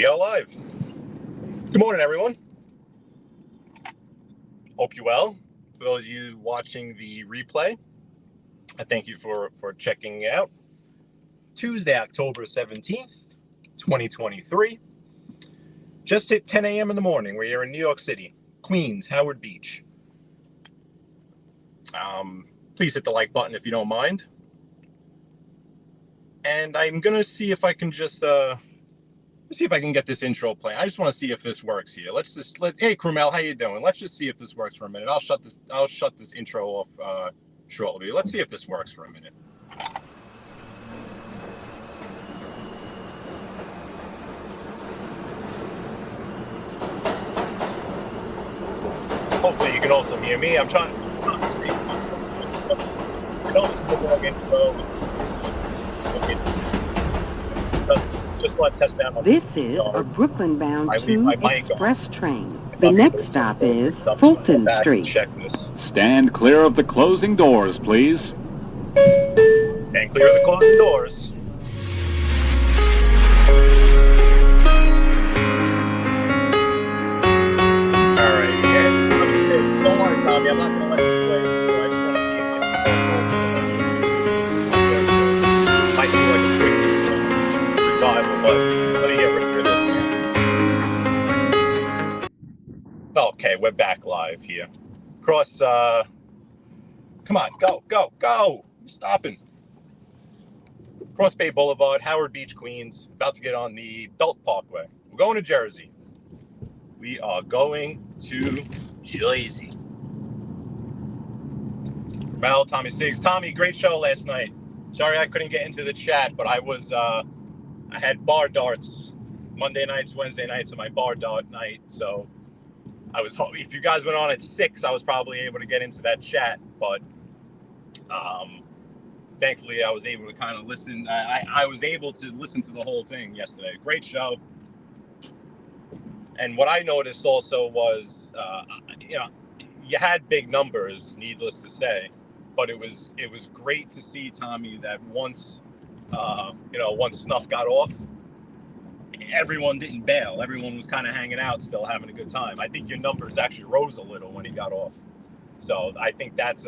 We are live. Good morning, everyone. Hope you're well. For those of you watching the replay, I thank you for checking it out. Tuesday, October 17th, 2023. Just hit 10 a.m. in the morning. We're here in New York City, Queens, Howard Beach. Please hit the like button if you don't mind. And I'm going to see if I can just... see if I can get this intro playing. I just want to see if this works here. Hey Krumel, how you doing? Let's just see if this works for a minute. I'll shut this intro off shortly. Let's see if this works for a minute. Hopefully you can also hear me. I'm trying to see. This is a long intro. Just want to test out. This is a Brooklyn-bound 2 express train. The next stop is Fulton Street. Check this. Stand clear of the closing doors, please. Stand clear of the closing doors. All right. Yeah. Don't worry, Tommy. I'm not going to let you play. I just want to see if I can might be like a quick revival, but let me get rid of this. Okay, we're back live here. Cross, come on, go. Stopping. Cross Bay Boulevard, Howard Beach, Queens. About to get on the Belt Parkway. We're going to Jersey. We are going to Jersey. Mel, Tommy Siggs. Tommy, great show last night. Sorry I couldn't get into the chat, but I had bar darts Monday nights, Wednesday nights, and my bar dart night. So if you guys went on at 6, I was probably able to get into that chat. But thankfully, I was able to kind of listen. I was able to listen to the whole thing yesterday. Great show. And what I noticed also was, you had big numbers, needless to say. But it was great to see, Tommy, that once Snuff got off, everyone didn't bail. Everyone was kind of hanging out, still having a good time. I think your numbers actually rose a little when he got off. So I think that's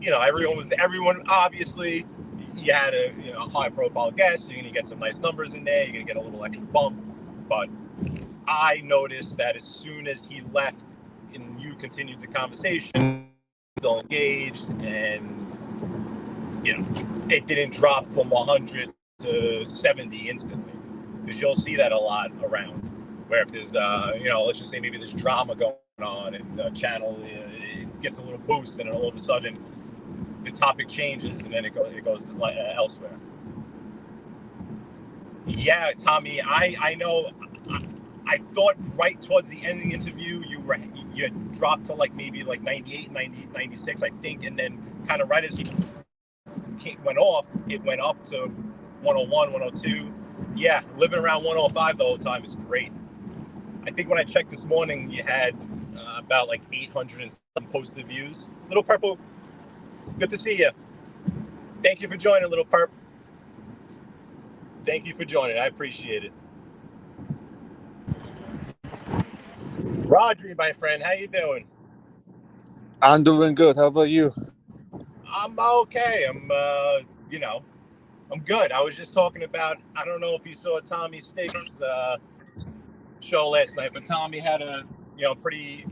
everyone obviously, you had a high profile guest. You're going to get some nice numbers in there. You're going to get a little extra bump. But I noticed that as soon as he left and you continued the conversation, still engaged, and it didn't drop from 100 to 70 instantly, because you'll see that a lot around, where if there's let's just say maybe there's drama going on and the channel it gets a little boost, and then all of a sudden the topic changes and then it goes elsewhere. Yeah, Tommy, I know. I thought right towards the end of the interview you had dropped to maybe 98, 90, 96, I think, and then kind of right as he went off, it went up to 101, 102. Yeah, living around 105 the whole time is great. I think when I checked this morning, you had about 800 and some posted views. Little Purple, good to see you. Thank you for joining, Little Perp. Thank you for joining. I appreciate it. Rodri, my friend, how you doing? I'm doing good. How about you? I'm okay. I'm good. I was just talking about, I don't know if you saw Tommy Stiggs' show last night, but Tommy had a pretty,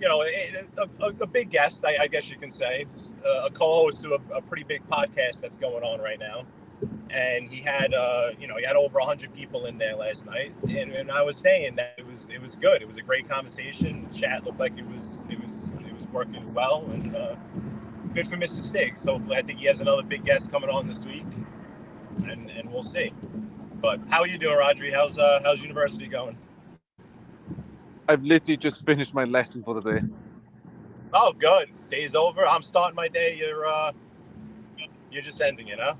a big guest, I guess you can say. It's a co-host to a pretty big podcast that's going on right now. And he had, he had over 100 people in there last night, and I was saying that it was good. It was a great conversation. The chat looked like it was working well, and good for Mr. Stiggs. Hopefully, I think he has another big guest coming on this week, and we'll see. But how are you doing, Rodri? How's university going? I've literally just finished my lesson for the day. Oh, good. Day's over. I'm starting my day. You're just ending it, huh?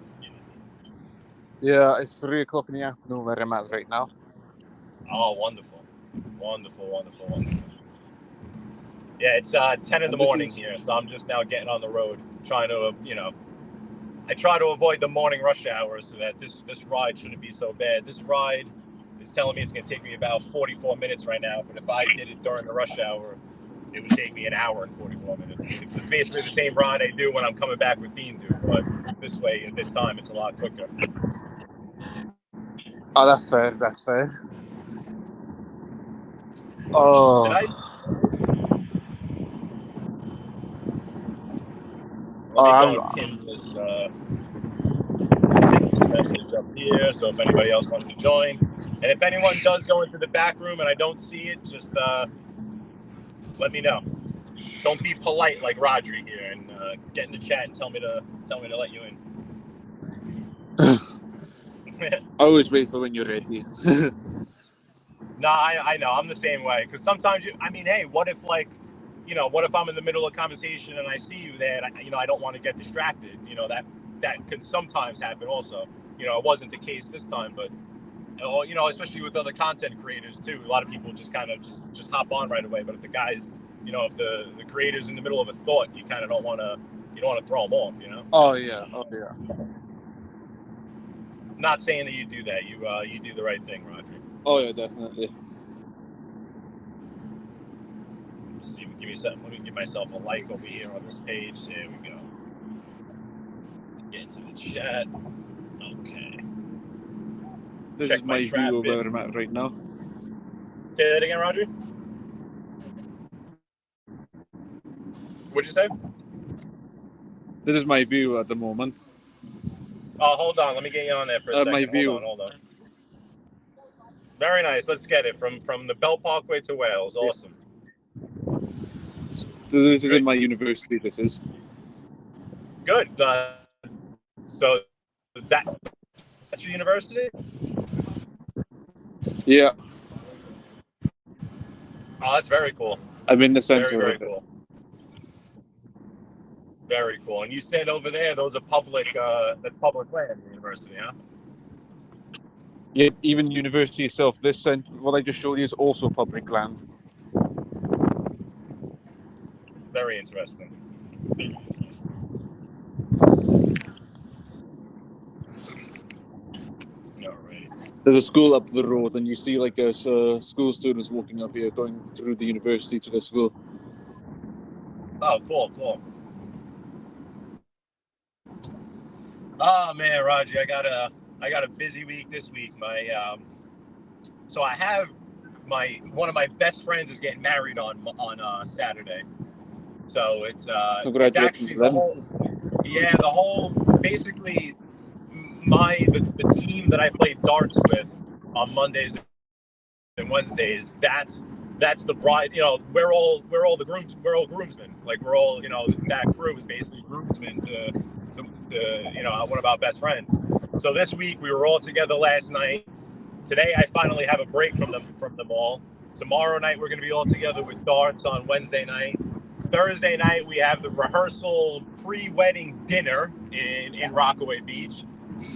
Yeah, it's 3 o'clock in the afternoon where I'm at right now. Oh, wonderful. Yeah, it's 10 in the morning here, so I'm just now getting on the road, trying to, I try to avoid the morning rush hour so that this ride shouldn't be so bad. This ride is telling me it's going to take me about 44 minutes right now. But if I did it during the rush hour, it would take me an hour and 44 minutes. It's just basically the same ride I do when I'm coming back with Dean do, but this way, at this time, it's a lot quicker. Oh, that's fair. That's fair. Oh. Did I? Let me go and pin this message up here, so if anybody else wants to join. And if anyone does go into the back room and I don't see it, just let me know. Don't be polite like Rodri here and get in the chat and tell me to let you in. Always wait for when you're ready. No, I know. I'm the same way. Because sometimes, hey, what if, what if I'm in the middle of a conversation and I see you there and, I don't want to get distracted? That can sometimes happen also. It wasn't the case this time, but, especially with other content creators, too. A lot of people just kind of just hop on right away. But if the guys, if the creator's in the middle of a thought, you kind of don't want to throw them off, Oh, yeah. Not saying that you do that. You do the right thing, Rodri. Oh, yeah, definitely. Let's see, give me something. Let me give myself a like over here on this page. There we go. Get into the chat. Okay. This is my view of where I'm at right now. Say that again, Rodri. What'd you say? This is my view at the moment. Oh, hold on. Let me get you on there for a second. My view. Hold on. Very nice. Let's get it from the Belt Parkway to Wales. Awesome. This is in my university. This is good. So that's your university? Yeah. Oh, that's very cool. I'm in the center. Very cool. Very cool. And you said over there, those are public. That's public land, the university, huh? Yeah, even university itself. This center, what I just showed you, is also public land. Very interesting. All right. There's a school up the road, and you see school students walking up here, going through the university to the school. Oh, cool. Oh man, Roger, I got a busy week this week. So I have one of my best friends is getting married on Saturday. So it's congratulations it's actually basically the team that I play darts with on Mondays and Wednesdays. That's the bride. We're all groomsmen. Like we're all that crew is basically groomsmen to one of our best friends. So this week we were all together last night. Today I finally have a break from them all. Tomorrow night we're going to be all together with darts on Wednesday night. Thursday night we have the rehearsal pre-wedding dinner in Rockaway Beach.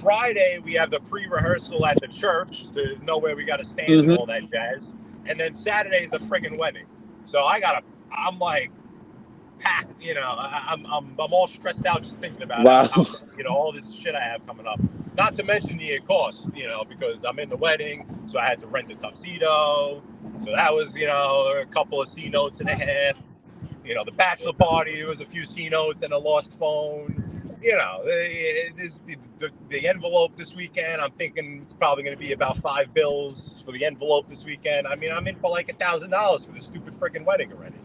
Friday we have the pre-rehearsal at the church to know where we got to stand and all that jazz. And then Saturday is the friggin' wedding. So I'm like packed, I'm all stressed out just thinking about it. All this shit I have coming up. Not to mention the cost, because I'm in the wedding, so I had to rent a tuxedo. So that was, a couple of C notes and a half. The bachelor party, there was a few C notes and a lost phone. The envelope this weekend, I'm thinking it's probably going to be about $5 bills for the envelope this weekend. I mean, I'm in for like $1,000 for this stupid freaking wedding already.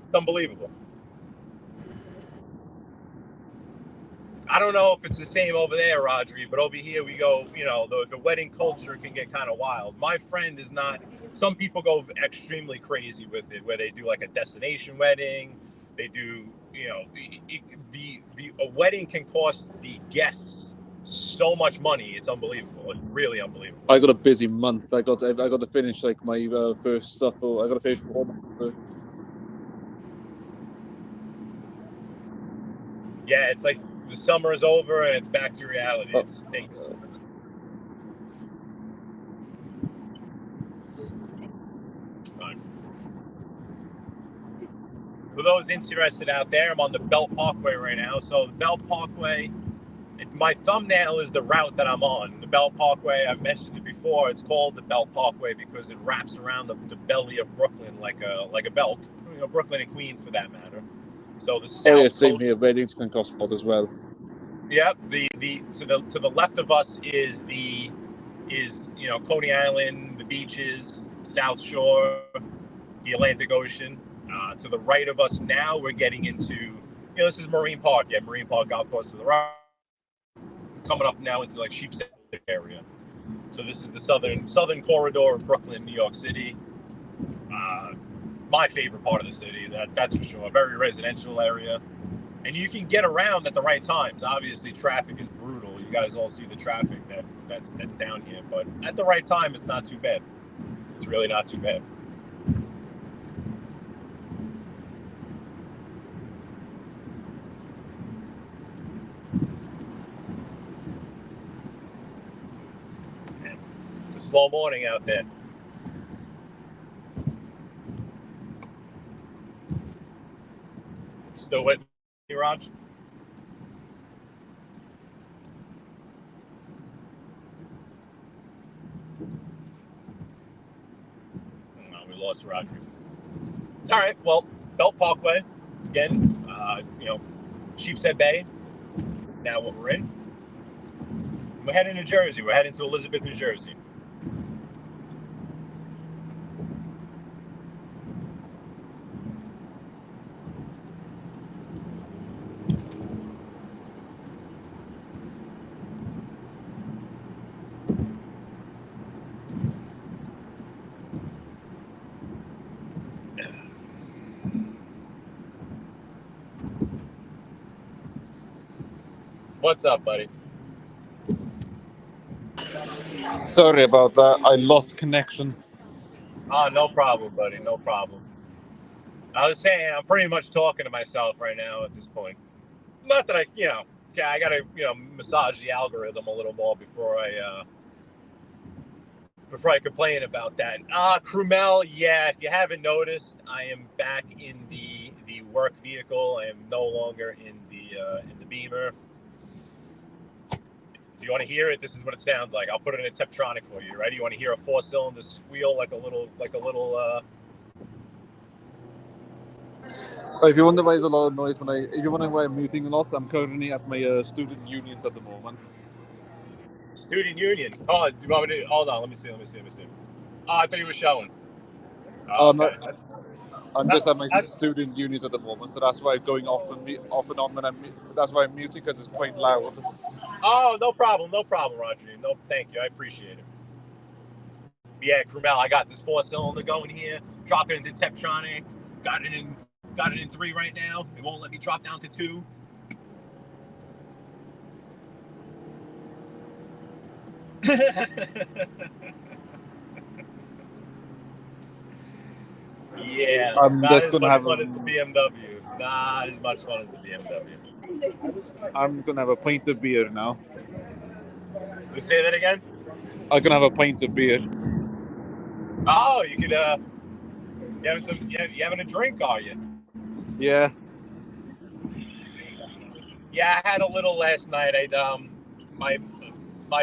It's unbelievable. I don't know if it's the same over there, Rodri, but over here we go, the wedding culture can get kind of wild. My friend is not, some people go extremely crazy with it, where they do like a destination wedding. They do, a wedding can cost the guests so much money. It's unbelievable. It's really unbelievable. I got a busy month. I got to finish my first stuff. I got to finish all my. Yeah, it's like the summer is over and it's back to reality. It stinks. For those interested out there, I'm on the Belt Parkway right now. So the Belt Parkway, my thumbnail is the route that I'm on. The Belt Parkway, I've mentioned it before. before, it's called the Belt Parkway because it wraps around the belly of Brooklyn like a belt. Brooklyn and Queens for that matter. So the south same coast, here. Reddington Cotswold as well. Yep. The to the left of us is Coney Island, the beaches, South Shore, the Atlantic Ocean. To the right of us now, we're getting into this is Marine Park. Yeah, Marine Park Golf Course to the right. Coming up now into like Sheepshead area. So this is the southern corridor of Brooklyn, New York City. My favorite part of the city, that's for sure. A very residential area. And you can get around at the right times. Obviously, traffic is brutal. You guys all see the traffic that's down here. But at the right time, it's not too bad. It's really not too bad. It's a slow morning out there. Still with me, Raj? Oh, we lost Roger. All right, well, Belt Parkway, again, Sheepshead Bay is now what we're in. We're heading to Jersey. We're heading to Elizabeth, New Jersey. What's up, buddy? Sorry about that. I lost connection. Oh, no problem, buddy. No problem. I was saying I'm pretty much talking to myself right now at this point. Not that I gotta massage the algorithm a little more before I complain about that. Krumel, yeah. If you haven't noticed, I am back in the work vehicle. I am no longer in the Beamer. If you want to hear it, this is what it sounds like. I'll put it in a Tiptronic for you. Ready? You want to hear a 4-cylinder squeal like a little. If you wonder why there's a lot of noise if you wonder why I'm muting a lot, I'm currently at my student unions at the moment. Student union. Oh, do you want me to hold on? Let me see. Oh, I thought you were showing. Okay. I'm just at my student unions at the moment, so that's why I'm going off and on when that's why I'm muting, because it's quite loud. Oh, no problem, Roger. No, thank you. I appreciate it. Yeah, Krumel, I got this 4-cylinder going here. Drop it into Tiptronic. Got it in 3 right now. It won't let me drop down to 2. Yeah, not as much fun as the BMW. Not as much fun as the BMW. I'm gonna have a pint of beer now. You say that again? I'm gonna have a pint of beer. Oh, you could. You having a drink? Are you? Yeah. Yeah, I had a little last night. My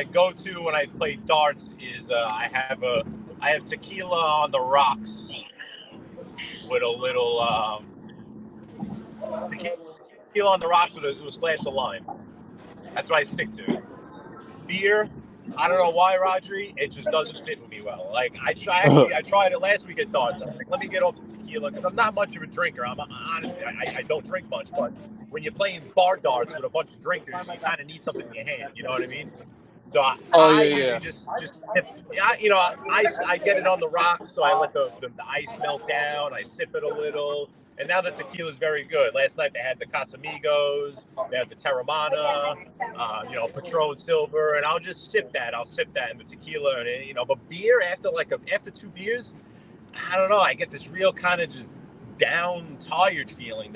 go-to when I play darts is I have tequila on the rocks with a little tequila on the rocks with a splash of lime. That's what I stick to. Beer, I don't know why, Rodri. It just doesn't fit with me well. Like I tried it last week at darts. I'm like, let me get off the tequila because I'm not much of a drinker. Honestly, I don't drink much, but when you're playing bar darts with a bunch of drinkers, you kind of need something in your hand. You know what I mean? So I usually just sip. I get it on the rocks, so I let the ice melt down. I sip it a little. And now the tequila is very good. Last night they had the Casamigos, they had the Terramana, Patron Silver, and I'll just sip that. I'll sip that in the tequila, and but beer after 2 beers, I don't know. I get this real kind of just down, tired feeling.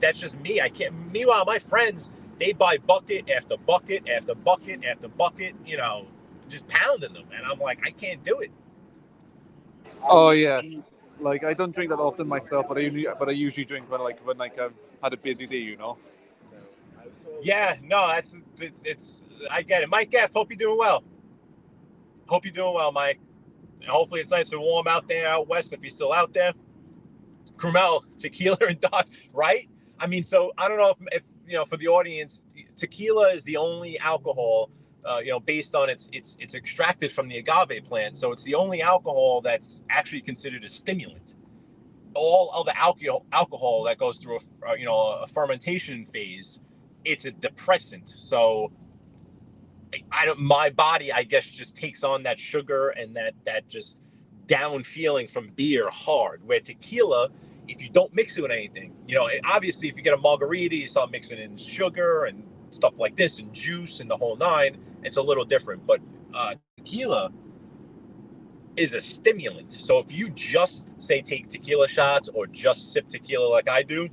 That's just me. I can't. Meanwhile, my friends, they buy bucket after bucket after bucket after bucket, just pounding them, and I'm like, I can't do it. Oh yeah. Like I don't drink that often myself, but I usually drink when I've had a busy day, Yeah, no, it's I get it. Mike F, hope you're doing well. Hope you're doing well, Mike. And hopefully it's nice and warm out there out west if you're still out there. Krumel, tequila and darts, right? I mean, so I don't know if for the audience, tequila is the only alcohol, based on it's extracted from the agave plant. So it's the only alcohol that's actually considered a stimulant. All other alcohol that goes through a fermentation phase, it's a depressant. So my body, I guess, just takes on that sugar and that just down feeling from beer hard. Where tequila, if you don't mix it with anything, obviously if you get a margarita, you start mixing in sugar and stuff like this and juice and the whole nine, it's a little different. But tequila is a stimulant. So if you just say take tequila shots or just sip tequila like I do,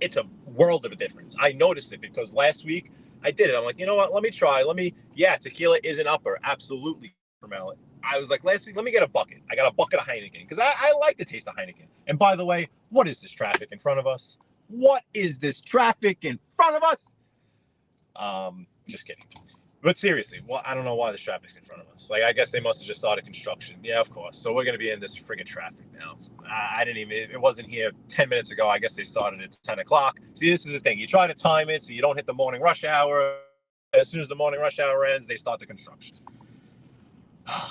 it's a world of a difference. I noticed it because last week I did it. I'm like, you know what? Let me try. Tequila is an upper. Absolutely. I was like, last week, let me get a bucket. I got a bucket of Heineken because I like the taste of Heineken. And by the way, what is this traffic in front of us? What is this traffic in front of us? Just kidding. But seriously, well, I don't know why the traffic's in front of us. Like, I guess they must have just started construction. Yeah, of course. So we're going to be in this friggin' traffic now. It wasn't here 10 minutes ago. I guess they started at 10 o'clock. See, this is the thing. You try to time it so you don't hit the morning rush hour. As soon as the morning rush hour ends, they start the construction.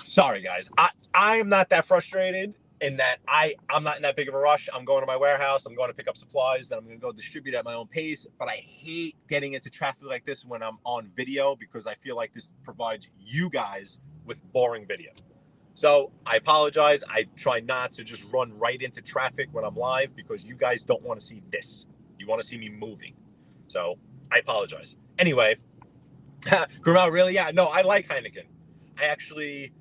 Sorry, guys. I am not that frustrated in that I'm not in that big of a rush. I'm going to my warehouse. I'm going to pick up supplies that I'm going to go distribute at my own pace. But I hate getting into traffic like this when I'm on video because I feel like this provides you guys with boring video. So I apologize. I try not to just run right into traffic when I'm live because you guys don't want to see this. You want to see me moving. So I apologize. Anyway, Grumel, really? Yeah, no, I like Heineken. I actually,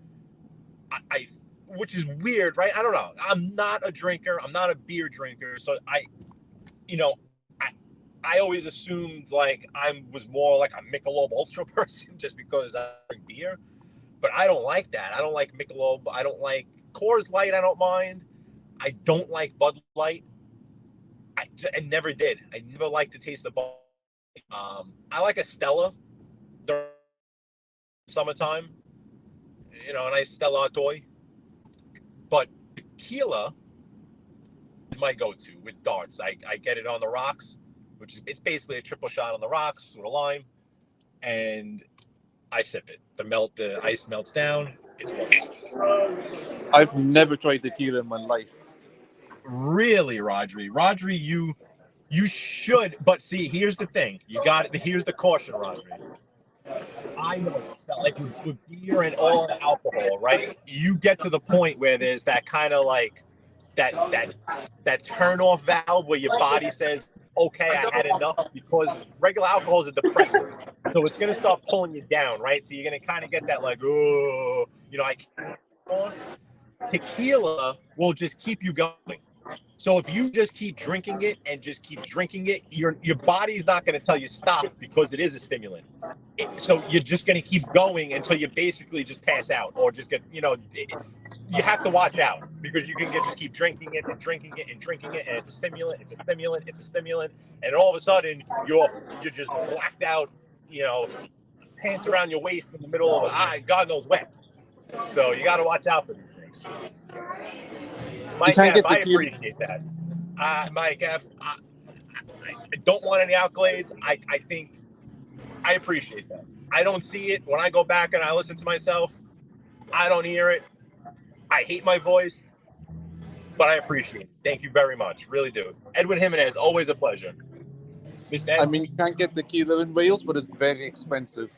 which is weird, right? I don't know. I'm not a drinker. I'm not a beer drinker. So I always assumed like I was more like a Michelob Ultra person just because I drink beer. But I don't like that. I don't like Michelob. I don't like Coors Light. I don't mind. I don't like Bud Light. I never did. I never liked the taste of Bud Light. I like a Stella during summertime. A nice Stella Artois. But tequila is my go-to with darts. I get it on the rocks, it's basically a triple shot on the rocks with a lime, and I sip it. The ice melts down. It's wonderful. I've never tried tequila in my life. Really, Rodri, you should. But see, here's the thing. You got it. Here's the caution, Rodri. I know it's not like with beer and all the alcohol, right? You get to the point where there's that kind of like that turn off valve where your body says, okay, I had enough, because regular alcohol is a depressant. So it's going to start pulling you down, right? So you're going to kind of get that like, oh, I can't. Tequila will just keep you going. So if you just keep drinking it and just keep drinking it, your body's not going to tell you stop because it is a stimulant. So you're just going to keep going until you basically just pass out or just get, you have to watch out because you can just keep drinking it and drinking it and drinking it, and it's a stimulant, it's a stimulant, it's a stimulant, and all of a sudden you're just blacked out, pants around your waist in the middle of God knows wet. So you got to watch out for these things. Mike F, I appreciate that. Mike F, I don't want any accolades. I think I appreciate that. I don't see it. When I go back and I listen to myself, I don't hear it. I hate my voice, but I appreciate it. Thank you very much. Really do. Edwin Jimenez, always a pleasure. Mr. Ed? I mean, you can't get tequila in Wales, but it's very expensive.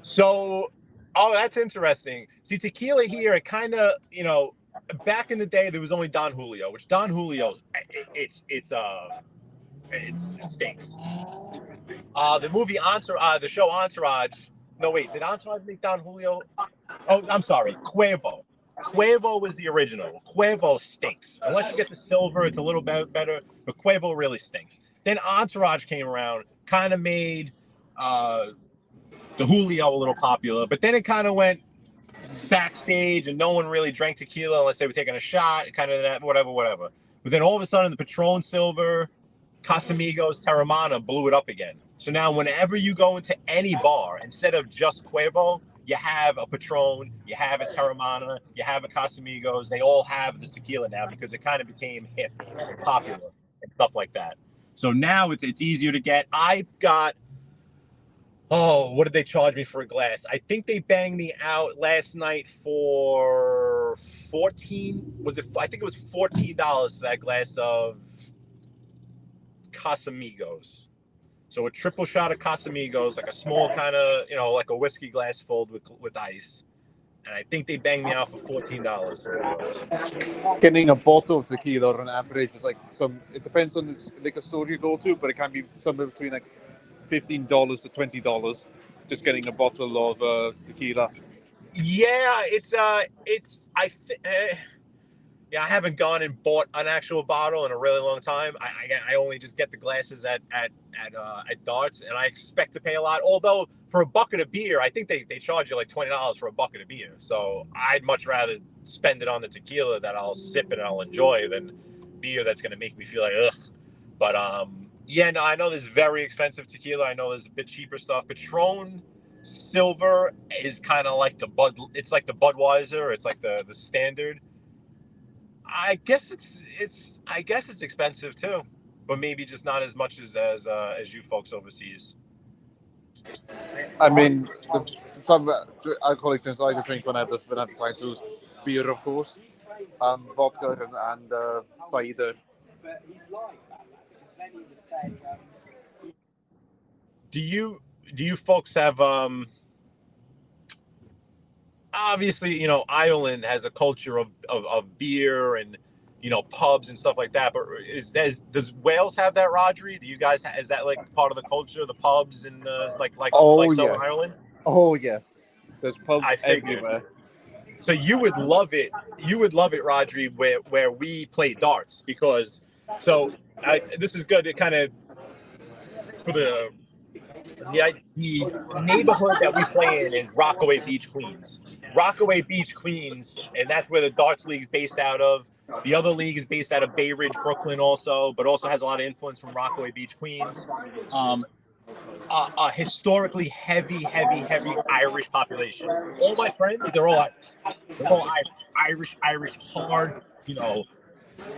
So, that's interesting. See, tequila here, it kind of, back in the day, there was only Don Julio, which Don Julio, it stinks. The movie the show Entourage. No, wait, did Entourage make Don Julio? Oh, I'm sorry, Cuervo. Cuervo was the original. Cuervo stinks. Unless you get the silver, it's a little bit better, but Cuervo really stinks. Then Entourage came around, kind of made the Julio a little popular, but then it kind of went backstage and no one really drank tequila unless they were taking a shot, kind of that, whatever. But then all of a sudden the Patron Silver, Casamigos, Teremana blew it up again. So now whenever you go into any bar, instead of just Cuervo, you have a Patron, you have a Terramana, you have a Casamigos. They all have this tequila now because it kind of became hip and popular and stuff like that. So now it's easier to get. I got, what did they charge me for a glass? I think they banged me out last night for I think it was $14 for that glass of Casamigos. So a triple shot of Casamigos, like a small kind of, like a whiskey glass filled with ice. And I think they banged me out for $14 for one of those. Getting a bottle of tequila on average is like it depends on the liquor store you go to, but it can be somewhere between like $15 to $20. Just getting a bottle of tequila. Yeah, I haven't gone and bought an actual bottle in a really long time. I only just get the glasses at Darts, and I expect to pay a lot. Although for a bucket of beer, I think they charge you like $20 for a bucket of beer. So I'd much rather spend it on the tequila that I'll sip and I'll enjoy than beer that's going to make me feel like ugh. But yeah, no, I know there's very expensive tequila. I know there's a bit cheaper stuff. Patron Silver is kind of like it's like the Budweiser. It's like the standard. I guess it's expensive too, but maybe just not as much as you folks overseas. I mean, some alcoholic drinks I like to drink when I have time to beer, of course, vodka and cider. Do you folks have obviously, Ireland has a culture of beer and, pubs and stuff like that. But does Wales have that, Rodri? Do you guys, is that like part of the culture, the pubs and like Southern Ireland? Oh, yes. There's pubs everywhere. So you would love it. You would love it, Rodri, where we play darts because this is good to kind of for the neighborhood that we play in is Rockaway Beach, Queens. Rockaway Beach, Queens, and that's where the darts league is based out of. The other league is based out of Bay Ridge, Brooklyn, but also has a lot of influence from Rockaway Beach, Queens. A historically heavy Irish population. All my friends, they're all Irish, hard,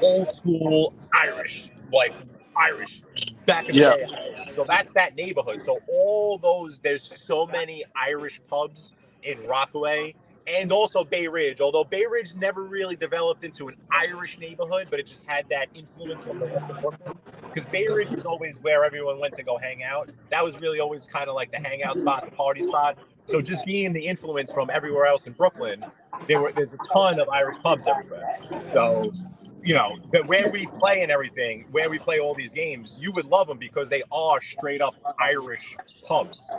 old school Irish, like Irish back in the day. So that's that neighborhood. So there's so many Irish pubs in Rockaway and also Bay Ridge, although Bay Ridge never really developed into an Irish neighborhood, but it just had that influence from the rest of Brooklyn. Because Bay Ridge was always where everyone went to go hang out. That was really always kind of like the hangout spot, the party spot. So just being the influence from everywhere else in Brooklyn, there's a ton of Irish pubs everywhere. So, where we play and everything, where we play all these games, you would love them because they are straight up Irish pubs.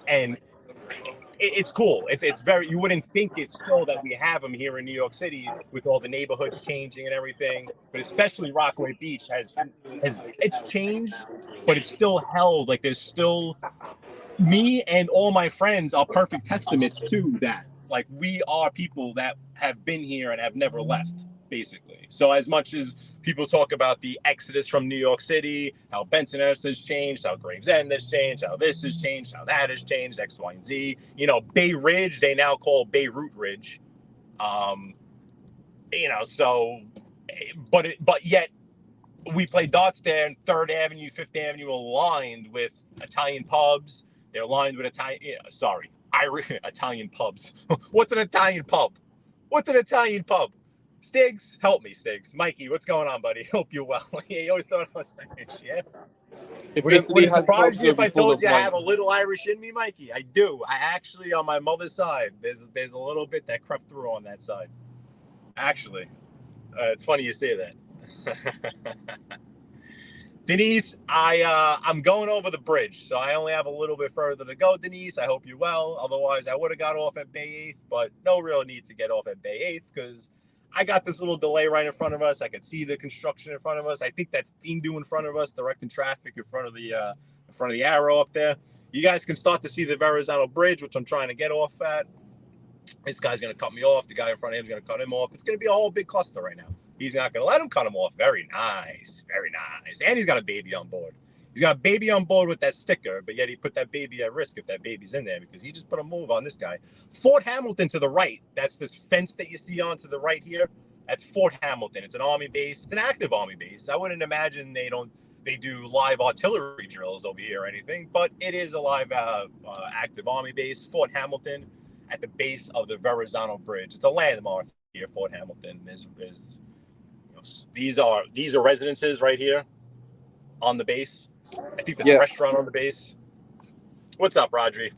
And it's cool. It's very, you wouldn't think it's still that we have them here in New York City with all the neighborhoods changing and everything, but especially Rockaway Beach has it's changed, but it's still held. Like there's still me and all my friends are perfect testaments to that. Like we are people that have been here and have never left, basically. So as much as people talk about the exodus from New York City, how Bensonhurst has changed, how Gravesend has changed, how this has changed, how that has changed, X, Y, and Z. Bay Ridge, they now call Beirut Ridge. But yet we play darts there, and 3rd Avenue, 5th Avenue are lined with Italian pubs. They're lined with Irish Italian pubs. What's an Italian pub? Stiggs, help me, Stiggs. Mikey, what's going on, buddy? Hope you're well. You always thought I was Irish, yeah? Would it surprise you if I told you I have a little Irish in me, Mikey? I do. I actually, on my mother's side, there's a little bit that crept through on that side. Actually, it's funny you say that. Denise, I'm going over the bridge, so I only have a little bit further to go, Denise. I hope you're well. Otherwise, I would have got off at Bay 8th, but no real need to get off at Bay 8th because I got this little delay right in front of us. I can see the construction in front of us. I think that's Indu in front of us, directing traffic in front of the arrow up there. You guys can start to see the Verrazano Bridge, which I'm trying to get off at. This guy's going to cut me off. The guy in front of him is going to cut him off. It's going to be a whole big cluster right now. He's not going to let him cut him off. Very nice. Very nice. And he's got a baby on board. He's got a baby on board with that sticker, but yet he put that baby at risk if that baby's in there because he just put a move on this guy. Fort Hamilton to the right. That's this fence that you see on to the right here. That's Fort Hamilton. It's an Army base. It's an active Army base. I wouldn't imagine they do live artillery drills over here or anything, but it is a live active Army base. Fort Hamilton at the base of the Verrazano Bridge. It's a landmark here. Fort Hamilton is these are residences right here on the base. I think there's a restaurant on the base. What's up, Rodri?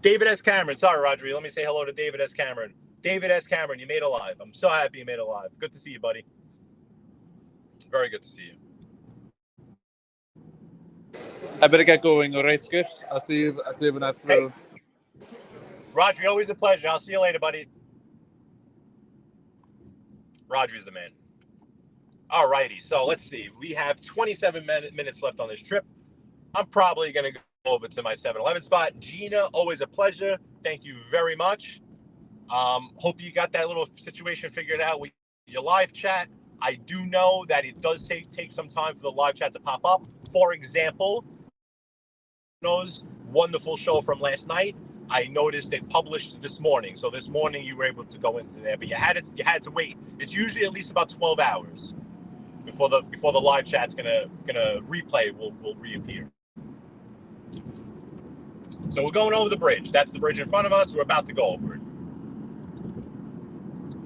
David S. Cameron. Sorry, Rodri. Let me say hello to David S. Cameron. David S. Cameron, you made it live. I'm so happy you made it live. Good to see you, buddy. Very good to see you. I better get going, all right, Skip? I'll see you when I'm through. Hey. Rodri, always a pleasure. I'll see you later, buddy. Rodri's the man. All righty, so let's see. We have 27 minutes left on this trip. I'm probably going to go over to my 7-Eleven spot. Gina, always a pleasure. Thank you very much. Hope you got that little situation figured out with your live chat. I do know that it does take some time for the live chat to pop up. For example, wonderful show from last night. I noticed it published this morning. So this morning you were able to go into there, but you had to wait. It's usually at least about 12 hours before the live chat's gonna replay will reappear. So we're going over the bridge. That's the bridge in front of us. We're about to go over it. It's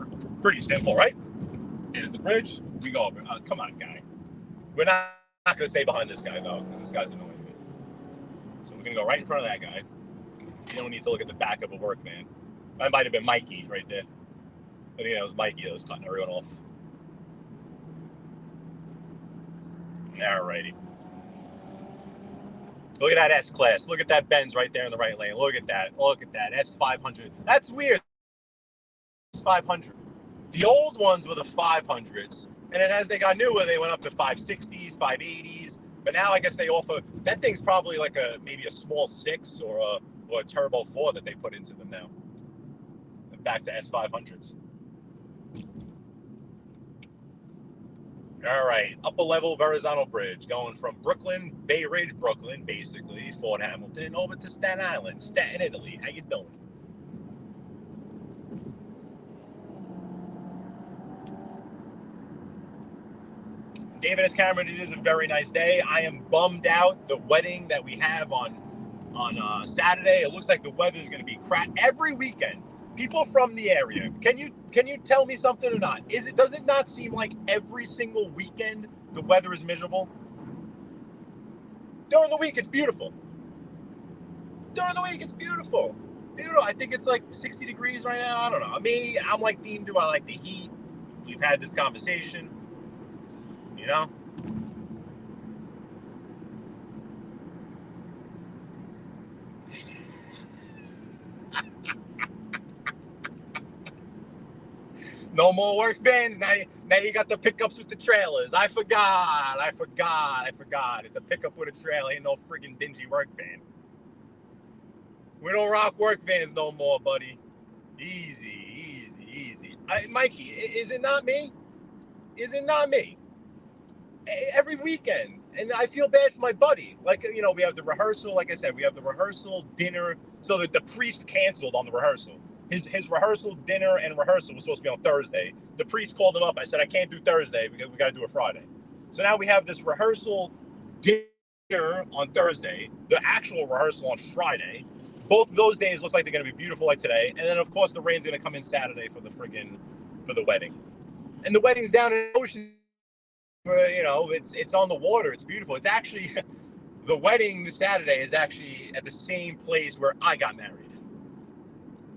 pretty simple, right? Here's the bridge. We go over it. Come on, guy. We're not gonna stay behind this guy though, because this guy's annoying me. So we're gonna go right in front of that guy. You don't need to look at the back of a work van. That might have been Mikey right there. I think that was Mikey that was cutting everyone off. Alrighty. Look at that S-Class. Look at that Benz right there in the right lane. Look at that. Look at that. S500. That's weird. S500. The old ones were the 500s. And then as they got newer, they went up to 560s, 580s. But now I guess they offer... That thing's probably like maybe a small 6 or a Turbo 4 that they put into them now. Back to S500s. All right, upper level Verrazano Bridge, going from Brooklyn, Bay Ridge, Brooklyn, basically, Fort Hamilton, over to Staten Island, Staten, Italy. How you doing? David S. Cameron, it is a very nice day. I am bummed out. The wedding that we have on Saturday, it looks like the weather is going to be crap every weekend. People from the area, can you tell me something or not? Does it not seem like every single weekend the weather is miserable? During the week, it's beautiful. During the week, it's beautiful. Beautiful. I think it's like 60 degrees right now. I don't know. Me, I'm like Dean. Do I like the heat? We've had this conversation. You know. No more work vans. Now you got the pickups with the trailers. I forgot. It's a pickup with a trailer. Ain't no friggin' dingy work van. We don't rock work vans no more, buddy. Easy. Mikey, is it not me? Is it not me? Every weekend. And I feel bad for my buddy. Like, you know, we have the rehearsal. Like I said, we have the rehearsal, dinner. So that the priest canceled on the rehearsal. His rehearsal, dinner, and rehearsal was supposed to be on Thursday. The priest called him up. I said, I can't do Thursday. We got to do it Friday. So now we have this rehearsal, dinner on Thursday, the actual rehearsal on Friday. Both of those days look like they're going to be beautiful like today. And then, of course, the rain's going to come in Saturday for the wedding. And the wedding's down in the ocean. You know, it's on the water. It's beautiful. It's actually, the wedding this Saturday is actually at the same place where I got married.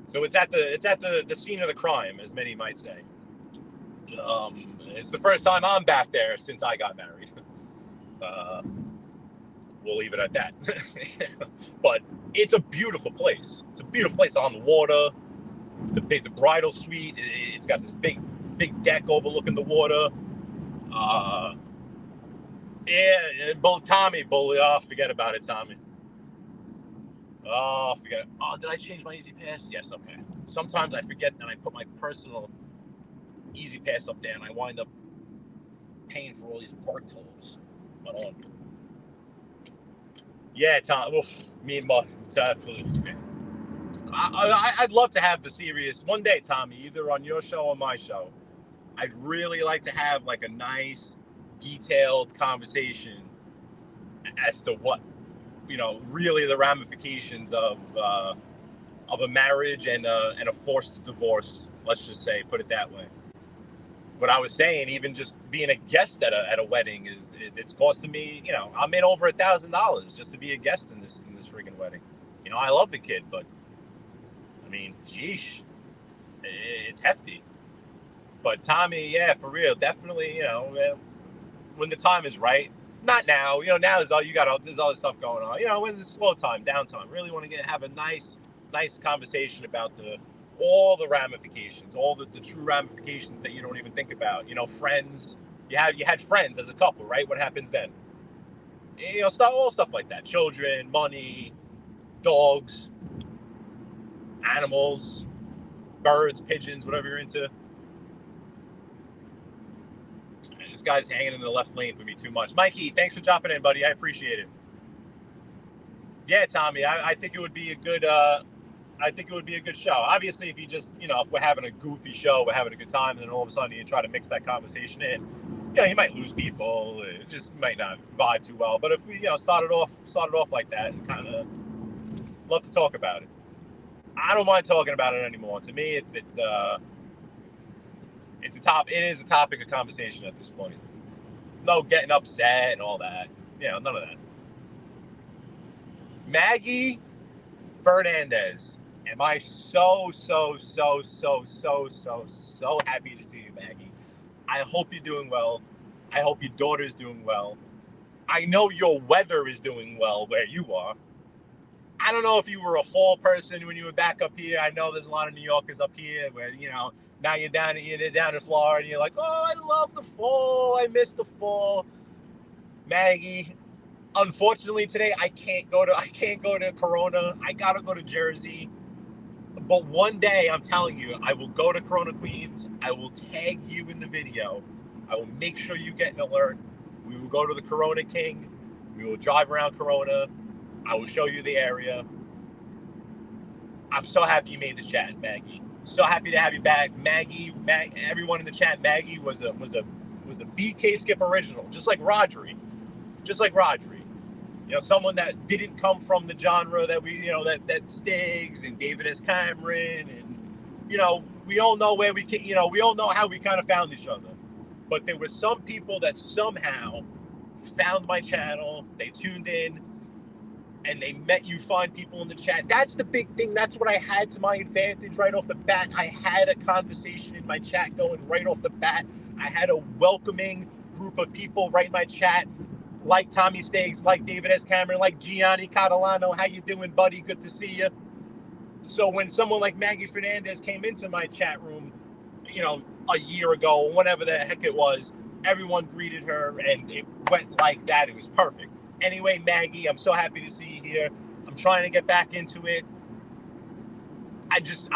So it's at the scene of the crime, as many might say. It's the first time I'm back there since I got married. We'll leave it at that. But it's a beautiful place. It's a beautiful place on the water. The bridal suite. It's got this big deck overlooking the water. Tommy, forget about it, Tommy. Oh, forget it. Oh, did I change my Easy Pass? Yes, okay. Sometimes I forget and I put my personal Easy Pass up there and I wind up paying for all these park tolls. Hold on. Yeah, Tom. Well, me and Mark, absolutely. I'd love to have the series one day, Tommy, either on your show or my show. I'd really like to have like a nice, detailed conversation as to what, really the ramifications of a marriage and a forced divorce. Let's just say, put it that way. What I was saying, even just being a guest at a wedding it's costing me. I'm in over $1,000 just to be a guest in this freaking wedding. I love the kid, but I mean, sheesh, it's hefty. But Tommy, yeah, for real, definitely, when the time is right. Not now, now there's all this stuff going on. When it's slow time, downtime, really want to have a nice conversation about all the ramifications, all the true ramifications that you don't even think about. Friends, you had friends as a couple, right? What happens then? All stuff like that. Children, money, dogs, animals, birds, pigeons, whatever you're into. This guy's hanging in the left lane for me too much. Mikey, thanks for dropping in, buddy. I appreciate it. Yeah, Tommy, I think it would be a good show. Obviously, if you just, if we're having a goofy show, we're having a good time, and then all of a sudden you try to mix that conversation in, you might lose people. It just might not vibe too well. But if we, started off like that and kind of love to talk about it, I don't mind talking about it anymore. To me, it is a topic of conversation at this point. No getting upset and all that. None of that. Maggie Fernandez. Am I so happy to see you, Maggie. I hope you're doing well. I hope your daughter's doing well. I know your weather is doing well where you are. I don't know if you were a fall person when you were back up here. I know there's a lot of New Yorkers up here where, now you're down in Florida and you're like, oh, I love the fall. I miss the fall. Maggie, unfortunately today I can't go to Corona. I gotta go to Jersey. But one day, I'm telling you, I will go to Corona, Queens. I will tag you in the video. I will make sure you get an alert. We will go to the Corona King. We will drive around Corona. I will show you the area. I'm so happy you made the chat, Maggie. So happy to have you back, Maggie. Everyone in the chat, Maggie was a BK Skip original, just like Rodri. Someone that didn't come from the genre that we, that Stiggs and David S. Cameron, and we all know where we can, we all know how we kind of found each other. But there were some people that somehow found my channel, they tuned in, and they met you fine people in the chat. That's the big thing. That's what I had to my advantage right off the bat. I had a conversation in my chat going right off the bat. I had a welcoming group of people right in my chat, like Tommy Stiggs, like David S. Cameron, like Gianni Catalano. How you doing, buddy? Good to see you. So when someone like Maggie Fernandez came into my chat room, a year ago, or whatever the heck it was, everyone greeted her, and it went like that. It was perfect. Anyway, Maggie, I'm so happy to see you here. I'm trying to get back into it. I'm just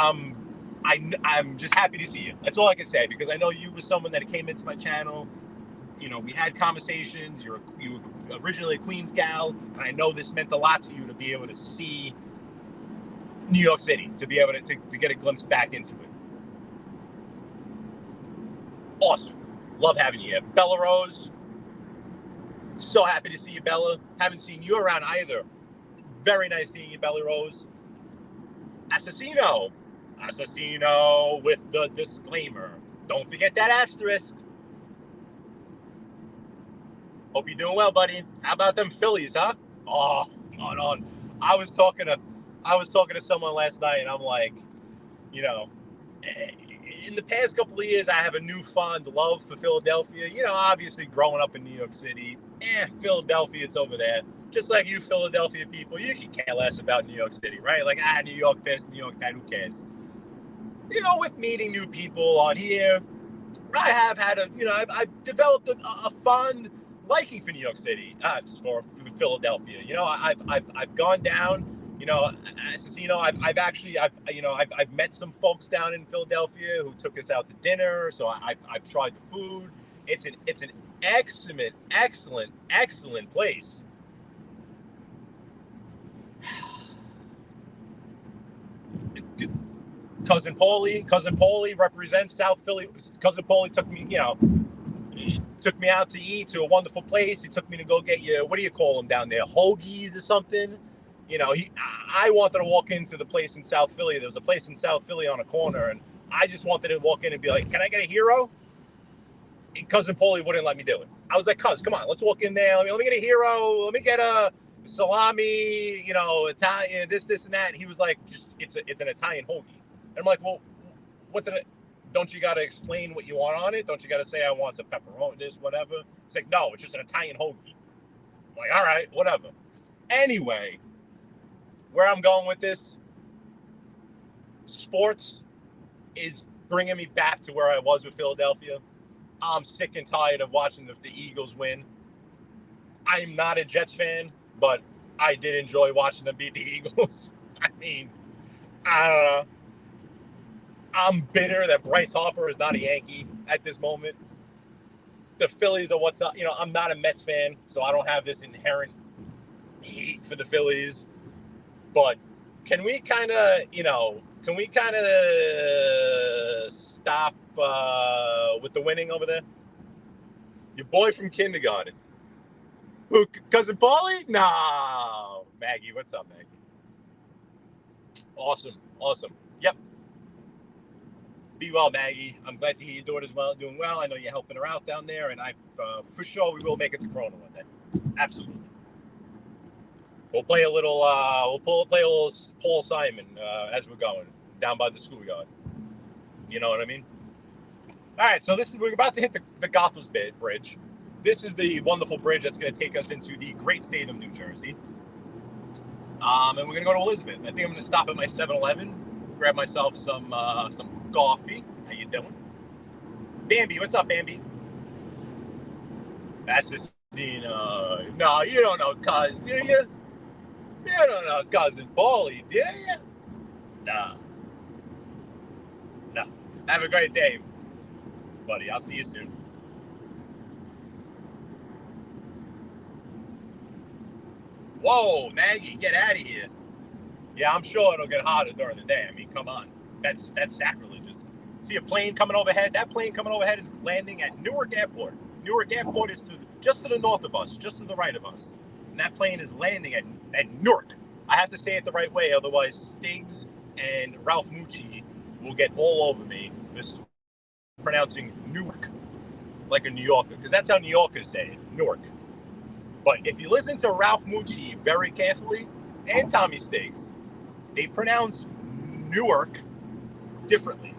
happy to see you. That's all I can say, because I know you were someone that came into my channel. We had conversations. You were originally a Queens gal, and I know this meant a lot to you to be able to see New York City, to be able to get a glimpse back into it. Awesome. Love having you here. Bella Rose, so happy to see you, Bella. Haven't seen you around either. Very nice seeing you, Bella Rose. Assassino with the disclaimer. Don't forget that asterisk. Hope you're doing well, buddy. How about them Phillies, huh? Oh, on. I was talking to someone last night, and I'm like, in the past couple of years, I have a newfound love for Philadelphia. Obviously growing up in New York City, Philadelphia, it's over there. Just like you Philadelphia people, you can care less about New York City, right? Like, New York this, New York that, who cares? With meeting new people on here, I have had I've developed a fond liking for New York City, for Philadelphia. I've gone down. I've met some folks down in Philadelphia who took us out to dinner. So I've tried the food. It's an excellent place. Cousin Paulie represents South Philly. Cousin Paulie took me, he took me out to eat to a wonderful place. He took me to go get what do you call them down there? Hoagies or something? I wanted to walk into the place in South Philly. There was a place in South Philly on a corner, and I just wanted to walk in and be like, can I get a hero? And Cousin Paulie wouldn't let me do it. I was like, cuz, come on, let's walk in there. Let me get a hero. Let me get a salami, Italian, this, and that. And he was like, it's an Italian hoagie. And I'm like, well, what's it? Don't you got to explain what you want on it? Don't you got to say I want some pepperoni, this, whatever? It's like, no, it's just an Italian hoagie. I'm like, all right, whatever. Anyway, where I'm going with this, sports is bringing me back to where I was with Philadelphia. I'm sick and tired of watching the Eagles win. I'm not a Jets fan, but I did enjoy watching them beat the Eagles. I mean, I don't know. I'm bitter that Bryce Harper is not a Yankee at this moment. The Phillies are what's up. I'm not a Mets fan, so I don't have this inherent hate for the Phillies. But can we kind of stop with the winning over there? Your boy from kindergarten. Who, Cousin Paulie? No. Maggie, what's up, Maggie? Awesome. Yep. Be well, Maggie. I'm glad to hear your daughter's doing well. I know you're helping her out down there, and for sure we will make it to Corona one day. Absolutely. We'll play a little. Play a little Paul Simon as we're going down by the schoolyard. You know what I mean? All right. So we're about to hit the Gothels Bridge. This is the wonderful bridge that's going to take us into the great state of New Jersey. And we're going to go to Elizabeth. I think I'm going to stop at my 7-Eleven, grab myself some coffee. How you doing? Bambi, what's up, Bambi? That's the scene. No, you don't know cuz, do you? You don't know Cousin Paulie, do you? No. Have a great day, buddy. I'll see you soon. Whoa, Maggie, get out of here. Yeah, I'm sure it'll get hotter during the day. I mean, come on. That's sacrilegious. See a plane coming overhead? That plane coming overhead is landing at Newark Airport. Newark Airport is just to the north of us, just to the right of us. And that plane is landing at Newark. I have to say it the right way, otherwise Stiggs and Ralph Mucci will get all over me for pronouncing Newark like a New Yorker, because that's how New Yorkers say it, Newark. But if you listen to Ralph Mucci very carefully, and Tommy Stiggs, they pronounce Newark differently.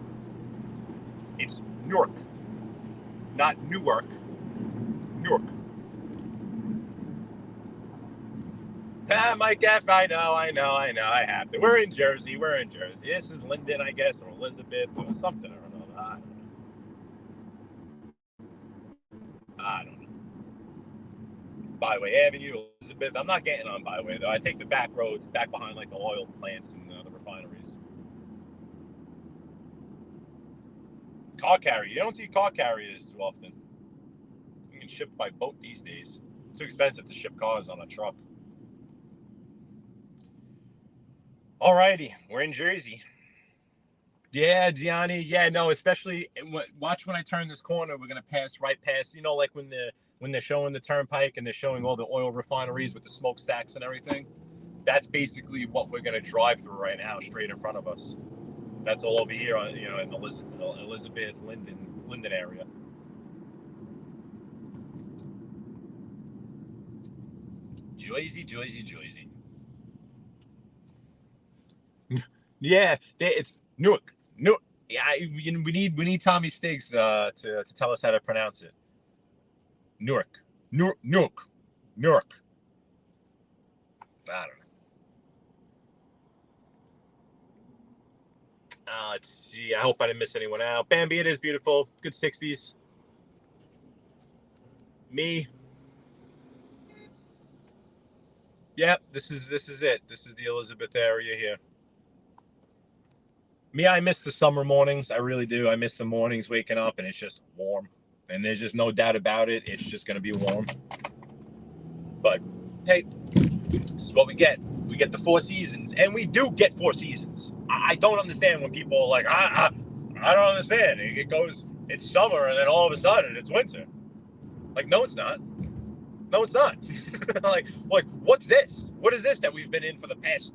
It's Newark, not Newark. Newark. Mike F, I know. I have to. We're in Jersey. This is Linden, I guess, or Elizabeth, or something. I don't know. Byway Avenue, Elizabeth. I'm not getting on Byway, though. I take the back roads, back behind, like, the oil plants and the refineries. Car carrier. You don't see car carriers too often. You can ship by boat these days. It's too expensive to ship cars on a truck. Alrighty, we're in Jersey. Yeah, Gianni. Yeah, no, especially watch when I turn this corner. We're gonna pass right past. Like when they're showing the turnpike and they're showing all the oil refineries with the smokestacks and everything. That's basically what we're gonna drive through right now, straight in front of us. That's all over here, in Elizabeth, Linden area. Jersey. Yeah, it's Newark. Yeah, we need Tommy Stiggs to tell us how to pronounce it. Newark. I don't know. Let's see. I hope I didn't miss anyone out. Bambi, it is beautiful. Good 60s. Me. Yep, this is it. This is the Elizabeth area here. Me, I miss the summer mornings. I really do. I miss the mornings waking up and it's just warm. And there's just no doubt about it. It's just going to be warm. But, hey, this is what we get. We get the 4 seasons. And we do get 4 seasons. I don't understand when people are like, I don't understand. It goes, it's summer, and then all of a sudden it's winter. Like, no, it's not. No, it's not. like, what's this? What is this that we've been in for the past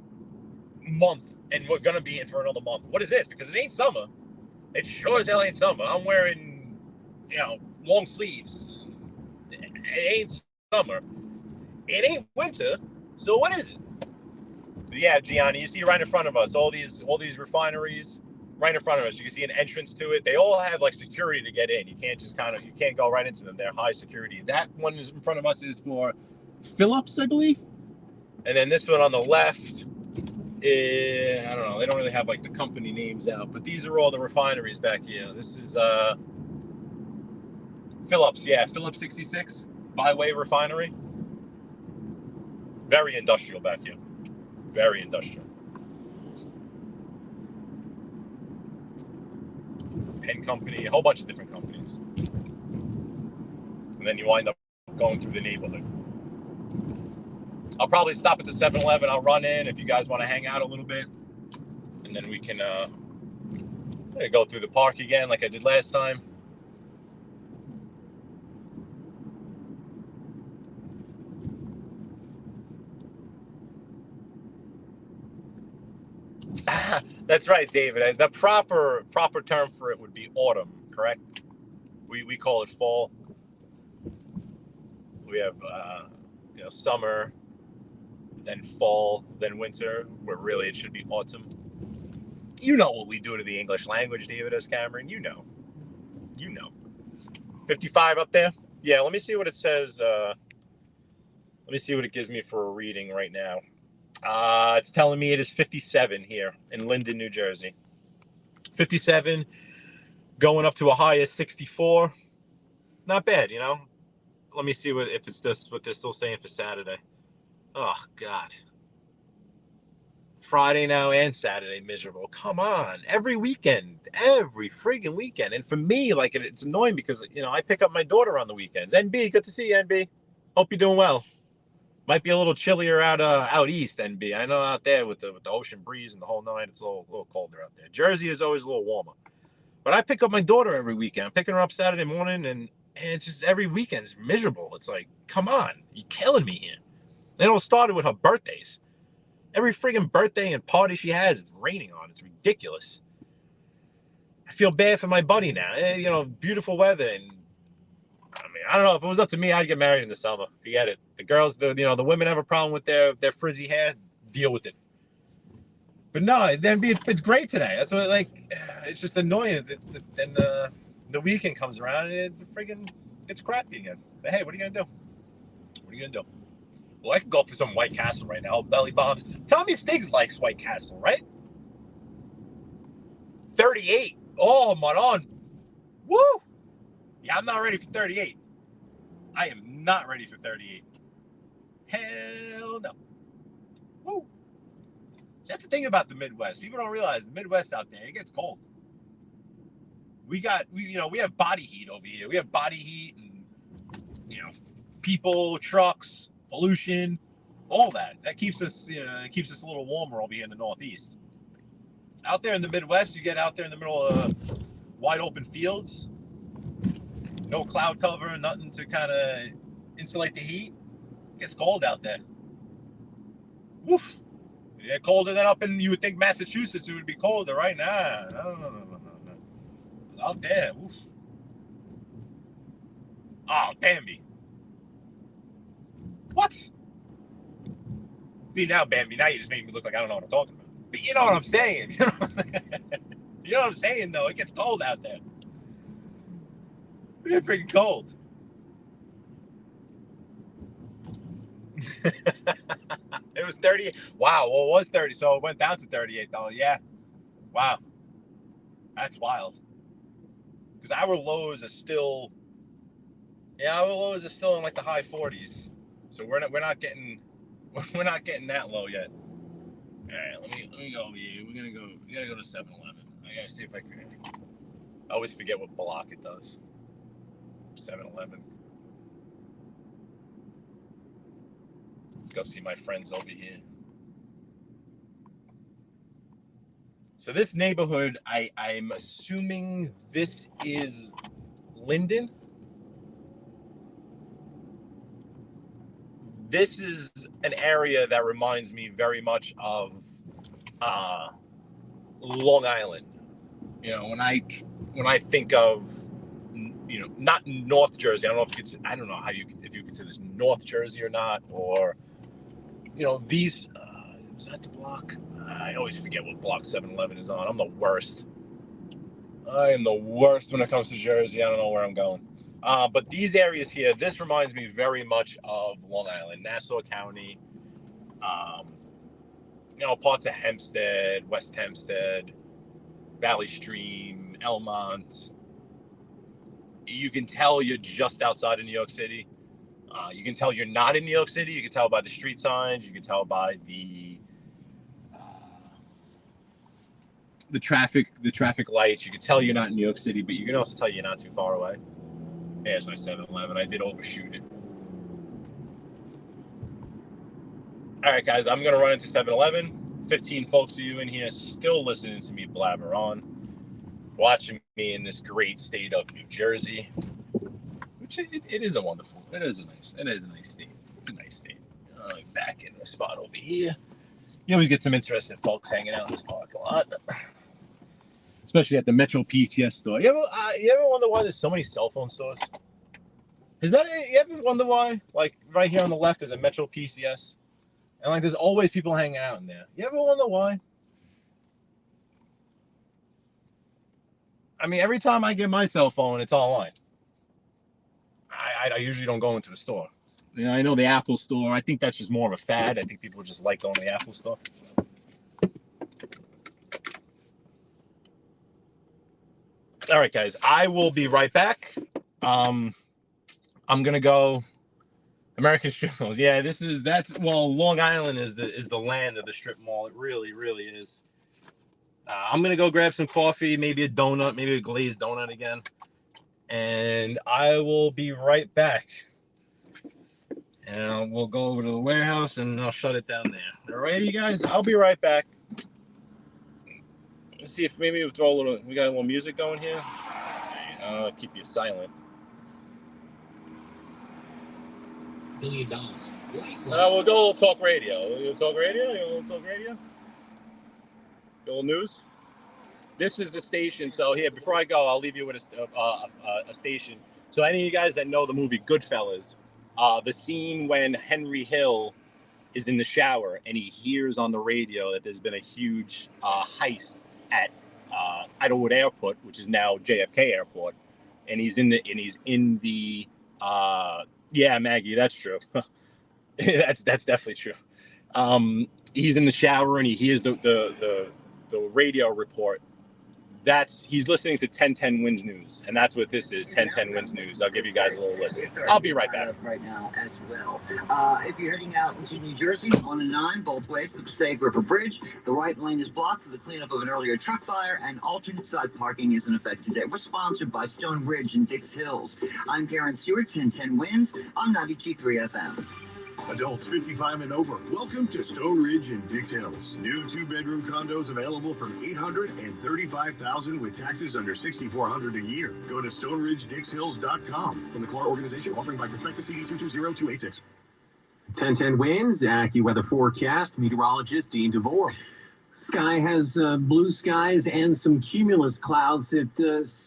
month, and we're gonna be in for another month? What is this? Because it ain't summer. It sure as hell ain't summer. I'm wearing, long sleeves. It ain't summer. It ain't winter. So what is it? But yeah, Gianni, you see right in front of us all these refineries right in front of us. You can see an entrance to it. They all have like security to get in. You can't just you can't go right into them. They're high security. That one is in front of us is for Phillips, I believe. And then this one on the left, I don't know. They don't really have like the company names out, but these are all the refineries back here. This is Phillips, yeah, Phillips 66 Byway Refinery. Very industrial back here. Very industrial. Penn Company, a whole bunch of different companies. And then you wind up going through the neighborhood. I'll probably stop at the 7-Eleven. I'll run in if you guys want to hang out a little bit. And then we can go through the park again like I did last time. That's right, David. The proper term for it would be autumn, correct? We call it fall. We have summer, then fall, then winter, where really it should be autumn. You know what we do to the English language, David S. Cameron. You know. 55 up there? Yeah, let me see what it says. Let me see what it gives me for a reading right now. It's telling me it is 57 here in Linden, New Jersey. 57, going up to a high of 64. Not bad, Let me see what they're still saying for Saturday. Oh, God. Friday now and Saturday miserable. Come on. Every friggin' weekend. And for me, like, it's annoying because, I pick up my daughter on the weekends. NB, good to see you, NB. Hope you're doing well. Might be a little chillier out east, NB. I know out there with the ocean breeze and the whole nine, it's a little colder out there. Jersey is always a little warmer. But I pick up my daughter every weekend. I'm picking her up Saturday morning, and it's just every weekend is miserable. It's like, come on, you're killing me here. And it all started with her birthdays. Every friggin' birthday and party she has, it's raining on. It's ridiculous. I feel bad for my buddy now. Beautiful weather, and I don't know. If it was up to me, I'd get married in the summer. Forget it. The girls, the women have a problem with their frizzy hair. Deal with it. But no, then it's great today. That's what it's just annoying that then the weekend comes around and it's crappy again. But hey, what are you gonna do? Well, I could go for some White Castle right now. Belly bombs. Tommy Stiggs likes White Castle, right? 38. Oh, Maron. Woo! Yeah, I'm not ready for 38. I am not ready for 38. Hell no. Woo. That's the thing about the Midwest. People don't realize the Midwest out there, it gets cold. We have body heat over here. We have body heat and, people, trucks, pollution, all that. That keeps us a little warmer over here in the Northeast. Out there in the Midwest, you get out there in the middle of wide open fields. No cloud cover, nothing to kind of insulate the heat. It gets cold out there. Woof. Yeah, colder than up in, you would think Massachusetts it would be colder, right? Nah. No. Out there. Woof. Oh, Bambi. What? See, now, Bambi, now you just made me look like I don't know what I'm talking about. But you know what I'm saying. You know what I'm saying, though? It gets cold out there. It's freaking cold. It was 30. Wow, well, it was 30, so it went down to 38, though. Yeah. Wow. That's wild. Because our lows are still in like the high 40s. So we're not getting that low yet. All right, let me go over here. We gotta go to 7-Eleven. I gotta see if I can. I always forget what block it does. 7-Eleven. Go see my friends over here. So this neighborhood, I'm assuming this is Linden. This is an area that reminds me very much of Long Island. You know, when I think of, you know, not North Jersey. I don't know if you consider this North Jersey or not, or, you know, these. Was that the block? I always forget what block 711 is on. I'm the worst. I am the worst when it comes to Jersey. I don't know where I'm going. But these areas here, this reminds me very much of Long Island, Nassau County, you know, parts of Hempstead, West Hempstead, Valley Stream, Elmont. You can tell you're just outside of New York City. You can tell you're not in New York City. You can tell by the street signs. You can tell by the traffic lights. You can tell you're not in New York City, but you can also tell you're not too far away. Yeah, it's my 7-Eleven. I did overshoot it. All right, guys, I'm going to run into 7-Eleven. 15 folks of you in here still listening to me blabber on, watching me in this great state of New Jersey, which it is a wonderful, it is a nice state. It's a nice state. Back in the spot over here. You always get some interesting folks hanging out in this parking lot, especially at the Metro PCS store. You ever wonder why there's so many cell phone stores? You ever wonder why? Like right here on the left is a Metro PCS, and like there's always people hanging out in there. You ever wonder why? I mean, every time I get my cell phone, it's online. I usually don't go into a store. You know, I know the Apple store. I think that's just more of a fad. I think people just like going to the Apple store. All right, guys. I will be right back. I'm gonna go American strip malls. Yeah, Long Island is the land of the strip mall. It really, really is. I'm gonna go grab some coffee, maybe a donut, maybe a glazed donut again, and I will be right back. And we'll go over to the warehouse and I'll shut it down there. All right, you guys, I'll be right back. Let's see if maybe we'll throw we got a little music going here. Let's see. Keep you silent. $1 billion. We'll go a little talk radio. You talk radio? You want a little talk radio? A little news? This is the station. So here, before I go, I'll leave you with a station. So any of you guys that know the movie Goodfellas, the scene when Henry Hill is in the shower and he hears on the radio that there's been a huge heist at Idlewood Airport, which is now JFK Airport, and he's in the yeah, Maggie, that's true. that's definitely true. He's in the shower and he hears the radio report. He's listening to 1010 Wins News, and that's what this is, 1010 Wins News. I'll give you guys a little listen. I'll be right back. Right now as well. If you're heading out into New Jersey, 1 and 9, both ways to the Passaic River Bridge, the right lane is blocked for the cleanup of an earlier truck fire, and alternate side parking is in effect today. We're sponsored by Stone Ridge and Dix Hills. I'm Karen Stewart, 1010 Wins on 92.3 FM. Adults 55 and over, welcome to Stone Ridge and Dix Hills. New 2-bedroom condos available from $835,000 with taxes under $6,400 a year. Go to StoneRidgeDixHills.com. From the Clark Organization, offering by Prospectus CD 220286. 1010 Wins, AccuWeather forecast, meteorologist Dean DeVore. Sky has blue skies and some cumulus clouds that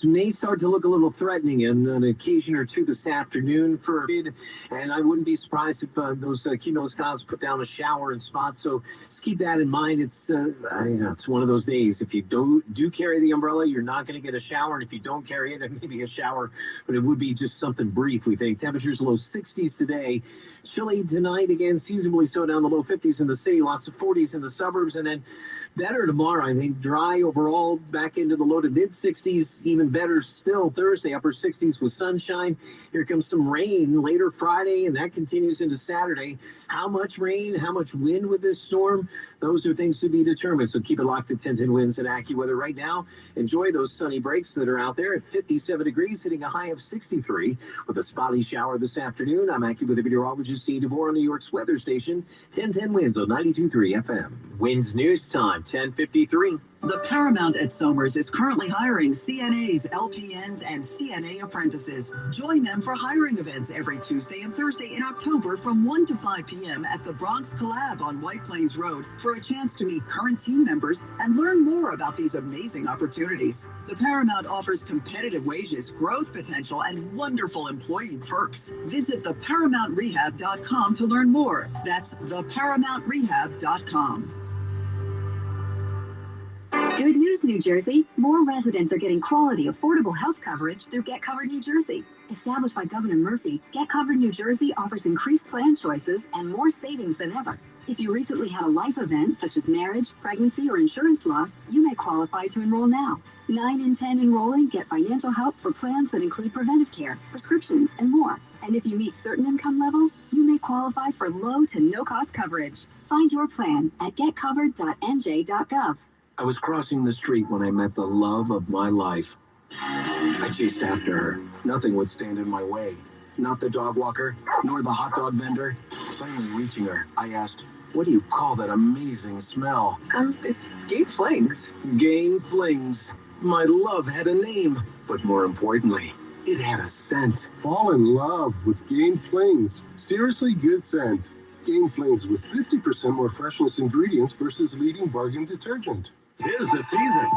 may start to look a little threatening in an occasion or two this afternoon for a bit, and I wouldn't be surprised if those cumulus clouds put down a shower in spots, so just keep that in mind. It's one of those days. If you do carry the umbrella, you're not going to get a shower, and if you don't carry it, it may be a shower, but it would be just something brief, we think. Temperatures low 60s today. Chilly tonight, again, seasonably so down the low 50s in the city, lots of 40s in the suburbs, and then better tomorrow, I think. Dry overall, back into the low to mid 60s. Even better still Thursday, upper 60s with sunshine. Here comes some rain later Friday, and that continues into Saturday. How much rain, how much wind with this storm? Those are things to be determined. So keep it locked at 1010 Winds at AccuWeather right now. Enjoy those sunny breaks that are out there at 57 degrees, hitting a high of 63 with a spotty shower this afternoon. I'm AccuWeather meteorologist Dean DeVore on New York's weather station. 1010 Winds on 92.3 FM. Winds News Time. 1053. The Paramount at Somers is currently hiring CNAs, LPNs, and CNA apprentices. Join them for hiring events every Tuesday and Thursday in October from 1 to 5 p.m. at the Bronx Collab on White Plains Road for a chance to meet current team members and learn more about these amazing opportunities. The Paramount offers competitive wages, growth potential, and wonderful employee perks. Visit theparamountrehab.com to learn more. That's theparamountrehab.com. Good news, New Jersey. More residents are getting quality, affordable health coverage through Get Covered New Jersey. Established by Governor Murphy, Get Covered New Jersey offers increased plan choices and more savings than ever. If you recently had a life event, such as marriage, pregnancy, or insurance loss, you may qualify to enroll now. 9 in 10 enrolling get financial help for plans that include preventive care, prescriptions, and more. And if you meet certain income levels, you may qualify for low to no-cost coverage. Find your plan at getcovered.nj.gov. I was crossing the street when I met the love of my life. I chased after her. Nothing would stand in my way. Not the dog walker, nor the hot dog vendor. Finally reaching her, I asked, "What do you call that amazing smell?" It's Gabe Flings. Gain Flings. My love had a name, but more importantly, it had a scent. Fall in love with Gain Flings. Seriously good scent. Gain Flings with 50% more freshness ingredients versus leading bargain detergent. 'Tis the season.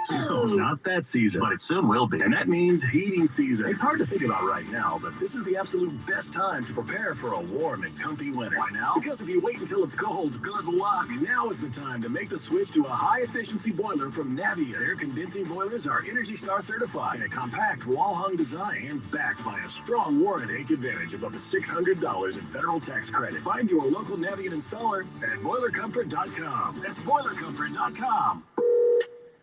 No, not that season, but it soon will be. And that means heating season. It's hard to think about right now, but this is the absolute best time to prepare for a warm and comfy winter. Why now? Because if you wait until it's cold, good luck. Now is the time to make the switch to a high-efficiency boiler from Navia. Their condensing boilers are Energy Star certified in a compact wall-hung design and backed by a strong warranty. Take advantage of up to $600 in federal tax credit. Find your local Navia installer at BoilerComfort.com. That's BoilerComfort.com.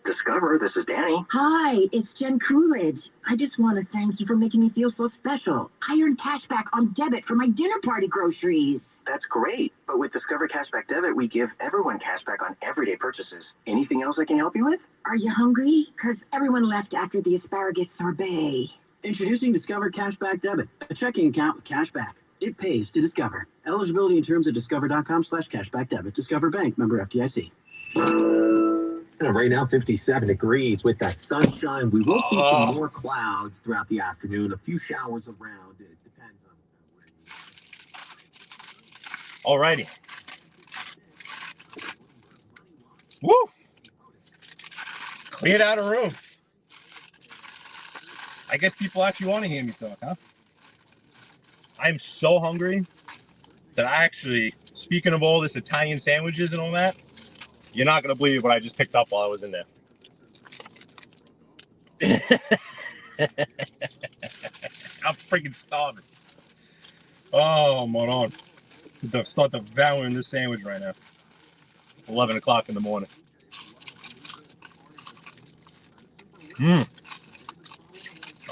Discover, this is Danny. Hi, it's Jen Coolidge. I just want to thank you for making me feel so special. I earned cash back on debit for my dinner party groceries. That's great. But with Discover Cashback Debit, we give everyone cash back on everyday purchases. Anything else I can help you with? Are you hungry? Because everyone left after the asparagus sorbet. Introducing Discover Cashback Debit, a checking account with cash back. It pays to Discover. Eligibility in terms of discover.com/cashbackdebit. Discover Bank, member FDIC. Right now, 57 degrees with that sunshine. We will see some more clouds throughout the afternoon. A few showers around. It depends on where you... Alrighty. Woo! Cleared out a room. I guess people actually want to hear me talk, huh? I'm so hungry that I actually, speaking of all this Italian sandwiches and all that, you're not going to believe what I just picked up while I was in there. I'm freaking starving. Oh, Moron. Start devouring this sandwich right now. 11 o'clock in the morning.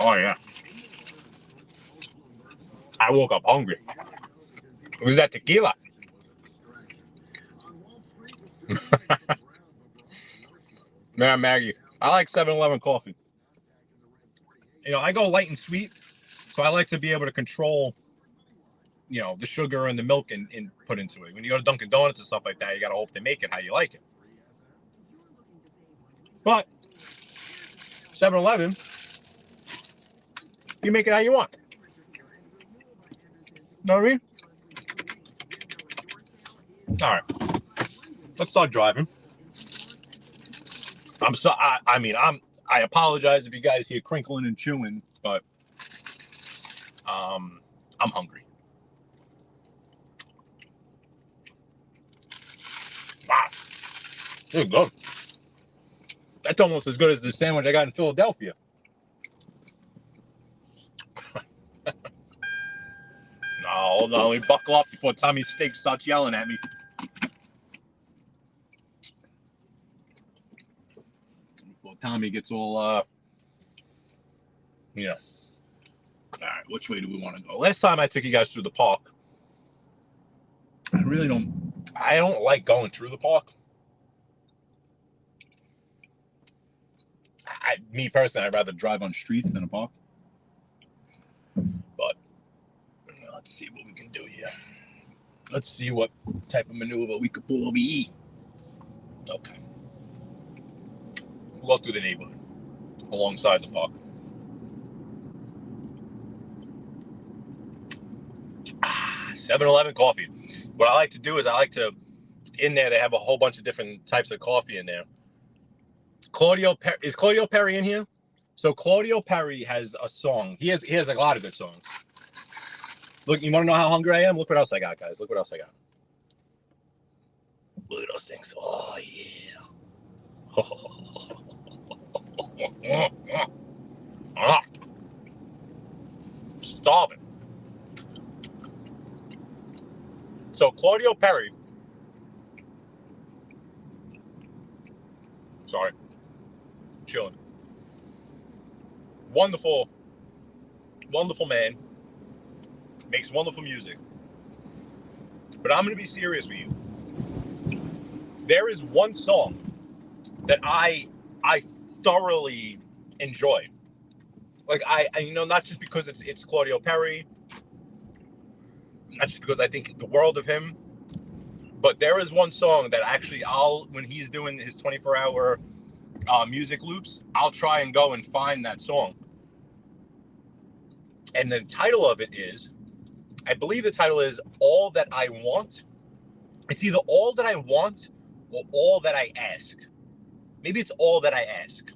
Oh, yeah. I woke up hungry. It was that tequila. Man, Maggie, I like 7-Eleven coffee. You know, I go light and sweet, so I like to be able to control, you know, the sugar and the milk and put into it. When you go to Dunkin' Donuts and stuff like that, you got to hope they make it how you like it. But 7-Eleven, you make it how you want. Know what I mean? All right. Let's start driving. I apologize if you guys hear crinkling and chewing, but I'm hungry. Wow. This is good. That's almost as good as the sandwich I got in Philadelphia. No, hold on. Let me buckle up before Tommy Steak starts yelling at me. Before Tommy gets all, you know. All right, which way do we want to go? Last time I took you guys through the park, I don't like going through the park. Me personally, I'd rather drive on streets than a park. But let's see what we can do here. Let's see what type of maneuver we could pull over E. Okay. We'll go through the neighborhood alongside the park. 7-Eleven coffee. What I like to do is in there, they have a whole bunch of different types of coffee in there. Is Claudio Perry in here? So Claudio Perry has a song. He has like a lot of good songs. Look, you want to know how hungry I am? Look what else I got, guys. Look what else I got. Look at those things. Oh, yeah. Starving. So Claudio Perry. Sorry. Chilling. Wonderful man. Makes wonderful music. But I'm going to be serious with you. There is one song that I thoroughly enjoy. Like I not just because it's Claudio Perry, not just because I think the world of him, but there is one song that actually when he's doing his 24-hour music loops, I'll try and go and find that song. And the title of it is, I believe the title is All That I Want. It's either All That I Want or All That I Ask. Maybe it's All That I Ask.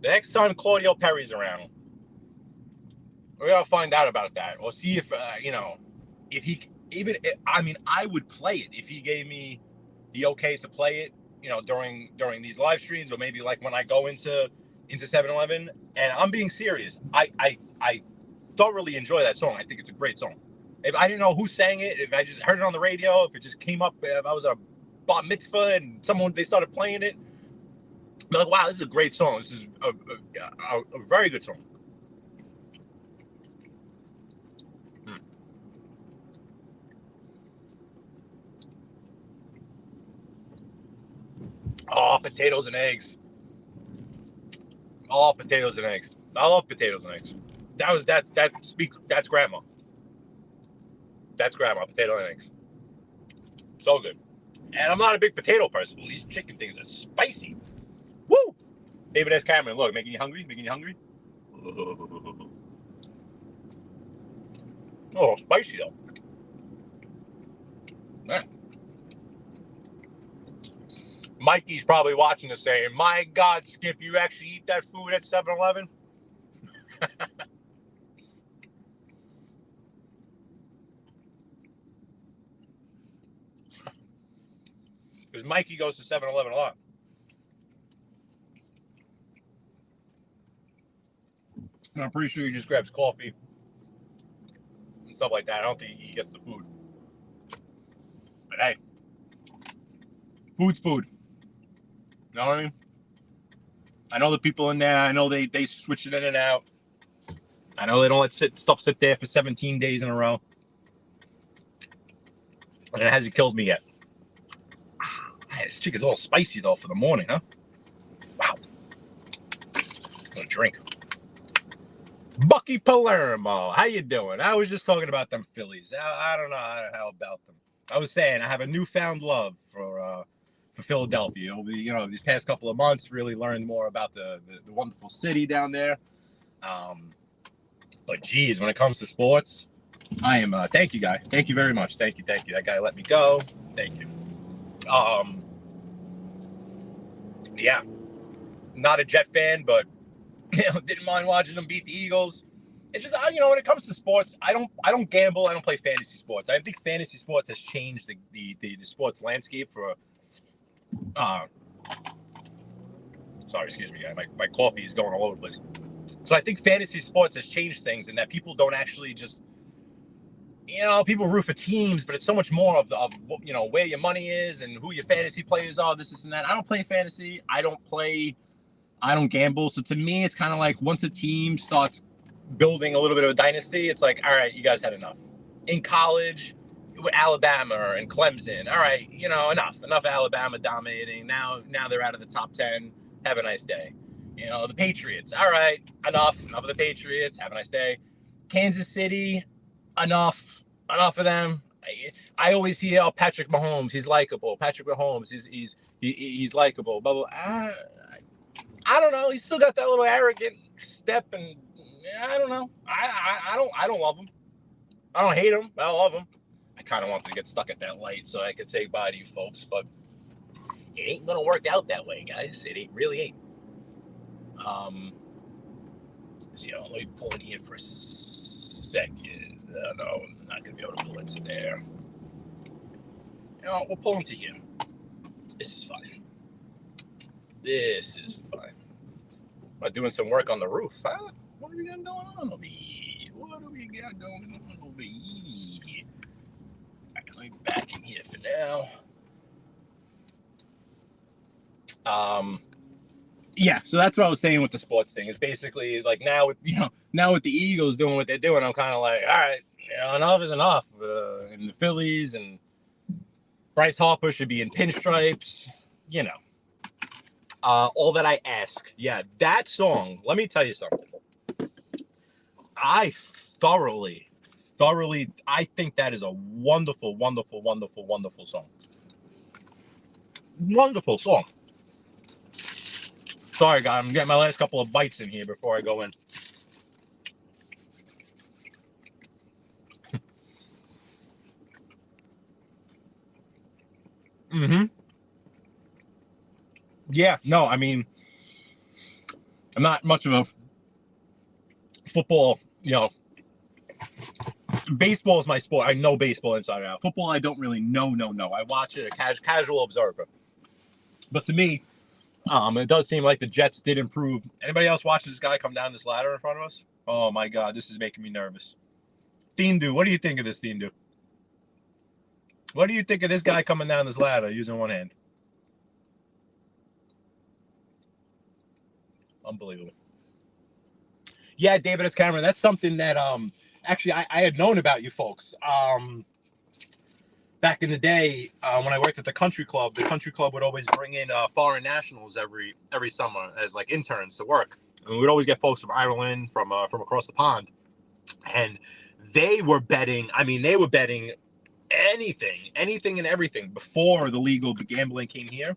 The next time Claudio Perry's around, we're going to find out about that. Or see if, if he, I would play it if he gave me the okay to play it, during these live streams, or maybe like when I go into 7-Eleven. And I'm being serious. I thoroughly enjoy that song. I think it's a great song. If I didn't know who sang it, if I just heard it on the radio, if it just came up, if I was at a bar mitzvah and they started playing it, I'd be like, wow, this is a great song. This is a very good song. Oh, potatoes and eggs. Oh, potatoes and eggs. I love potatoes and eggs. That's grandma. That's grandma, potato and eggs. So good. And I'm not a big potato person. Well, these chicken things are spicy. Woo! David S. Cameron, look, making you hungry? Making you hungry? Oh, spicy though. Man. Mikey's probably watching this saying, my God, Skip, you actually eat that food at 7-Eleven? Because Mikey goes to 7-Eleven a lot. And I'm pretty sure he just grabs coffee and stuff like that. I don't think he gets the food. But hey, food's food. You know what I mean? I know the people in there, I know they switch it in and out. I know they don't let stuff sit there for 17 days in a row. And it hasn't killed me yet. This chicken's all spicy though for the morning, huh? Wow. I'm gonna drink. Bucky Palermo, how you doing? I was just talking about them Phillies. I don't know how about them. I was saying I have a newfound love for Philadelphia. These past couple of months, really learned more about the wonderful city down there. But geez, when it comes to sports, I am. Thank you, guy. Thank you very much. Thank you. That guy let me go. Thank you. Yeah, not a Jet fan, but didn't mind watching them beat the Eagles. It's just when it comes to sports, I don't gamble. I don't play fantasy sports. I think fantasy sports has changed the sports landscape for. Sorry, excuse me, my coffee is going all over the place. So I think fantasy sports has changed things, in that people don't actually just. People root for teams, but it's so much more of where your money is and who your fantasy players are, this and that. I don't play fantasy. I don't gamble. So to me, it's kind of like once a team starts building a little bit of a dynasty, it's like, all right, you guys had enough. In college, with Alabama and Clemson, all right, enough Alabama dominating. Now they're out of the top 10. Have a nice day. The Patriots, all right, enough of the Patriots. Have a nice day. Kansas City, enough of them. I always hear, Patrick Mahomes, he's likable. Patrick Mahomes, he's likable. Blah, blah. I don't know. He's still got that little arrogant step, and I don't know. I don't love him. I don't hate him. I love him. I kind of want to get stuck at that light so I could say bye to you folks, but it ain't gonna work out that way, guys. It really ain't. So let me pull in here for a second. No, I'm not gonna be able to pull into there. We'll pull into here. This is fine. This is fine. I'm doing some work on the roof, huh? What are we got going on over here? What do we got going on over here? All right, let me back in here for now. Yeah, so that's what I was saying with the sports thing. It's basically like now with the Eagles doing what they're doing, I'm kind of like, all right, enough is enough. And the Phillies and Bryce Harper should be in pinstripes, all that I ask. Yeah, that song, let me tell you something. I thoroughly, I think that is a wonderful, wonderful, wonderful, wonderful song. Wonderful song. Sorry, guys, I'm getting my last couple of bites in here before I go in. Yeah, no, I mean, I'm not much of a football, baseball is my sport. I know baseball inside out. Football, I don't really know. I watch it, a casual observer. But to me, it does seem like the Jets did improve. Anybody else watch this guy come down this ladder in front of us? Oh, my God, this is making me nervous. Thindu, what do you think of this, Thindu? What do you think of this guy coming down this ladder using one hand? Unbelievable. Yeah, David, it's Cameron. That's something that actually I had known about you folks. Back in the day, when I worked at the country club would always bring in foreign nationals every summer as like interns to work. And we'd always get folks from Ireland, from across the pond. And they were betting. I mean, they were betting anything and everything before the legal gambling came here.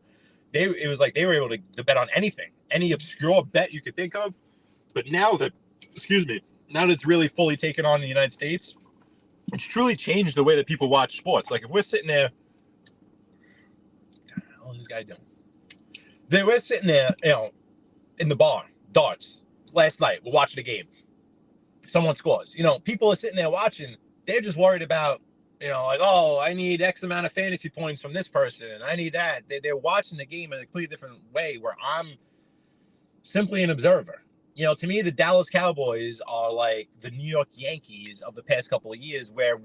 It was like they were able to bet on anything, any obscure bet you could think of. But now that it's really fully taken on in the United States, it's truly changed the way that people watch sports. Like if we're sitting there, what is this guy doing? We're sitting there, in the bar, darts. Last night, we're watching a game. Someone scores. People are sitting there watching. They're just worried about, like, oh, I need X amount of fantasy points from this person. I need that. They're watching the game in a completely different way where I'm simply an observer. To me, the Dallas Cowboys are like the New York Yankees of the past couple of years where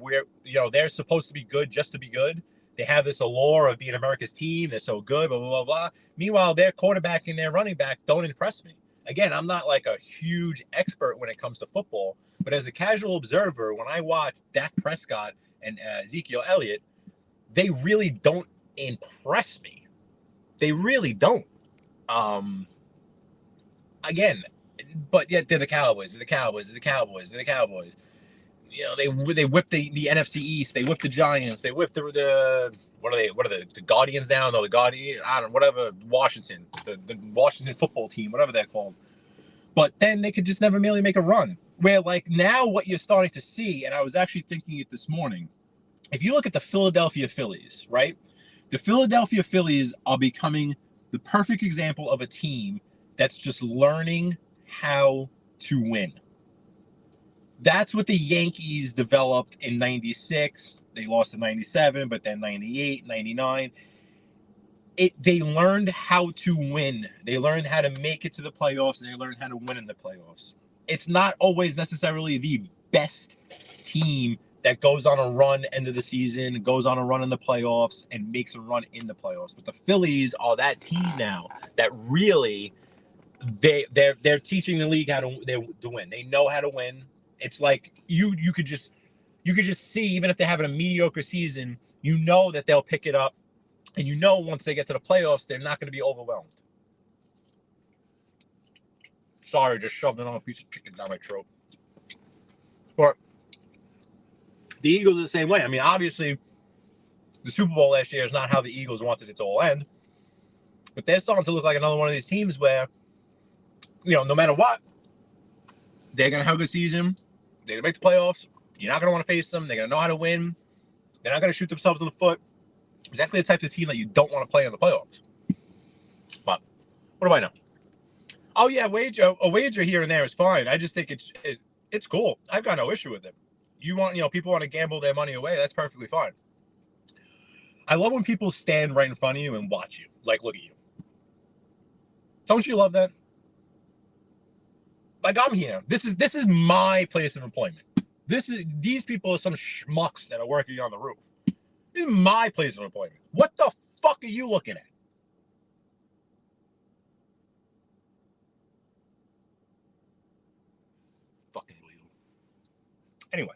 they're supposed to be good just to be good. They have this allure of being America's team. They're so good, blah, blah, blah, blah. Meanwhile, their quarterback and their running back don't impress me. Again, I'm not like a huge expert when it comes to football, but as a casual observer, when I watch Dak Prescott and Ezekiel Elliott, they really don't impress me. They really don't. Again, but yet they're the Cowboys. They whipped the NFC East. They whipped the Giants. They whipped the what are they? The Guardians down? No, the Guardians. I don't know, whatever. Washington, the Washington football team, whatever they're called. But then they could just never merely make a run. Where like now, what you're starting to see, and I was actually thinking it this morning. If you look at the Philadelphia Phillies, right? The Philadelphia Phillies are becoming the perfect example of a team that's just learning how to win. That's what the Yankees developed in 96. They lost in 97, but then 98, 99. They learned how to win. They learned how to make it to the playoffs, and they learned how to win in the playoffs. It's not always necessarily the best team that goes on a run end of the season, goes on a run in the playoffs, and makes a run in the playoffs. But the Phillies are that team now that really they're teaching the league how to win. They know how to win. It's like you could just see, even if they're having a mediocre season, that they'll pick it up, and once they get to the playoffs, they're not going to be overwhelmed. Sorry, just shoved another piece of chicken down my throat. But the Eagles are the same way. I mean, obviously, the Super Bowl last year is not how the Eagles wanted it to all end, but they're starting to look like another one of these teams where no matter what, they're going to have a good season. They're going to make the playoffs. You're not going to want to face them. They're going to know how to win. They're not going to shoot themselves in the foot. Exactly the type of team that you don't want to play in the playoffs. But what do I know? Oh, yeah, a wager here and there is fine. I just think it's cool. I've got no issue with it. People want to gamble their money away. That's perfectly fine. I love when people stand right in front of you and watch you, like look at you. Don't you love that? Like, I'm here. This is my place of employment. These people are some schmucks that are working on the roof. This is my place of employment. What the fuck are you looking at? Fucking believable. Anyway,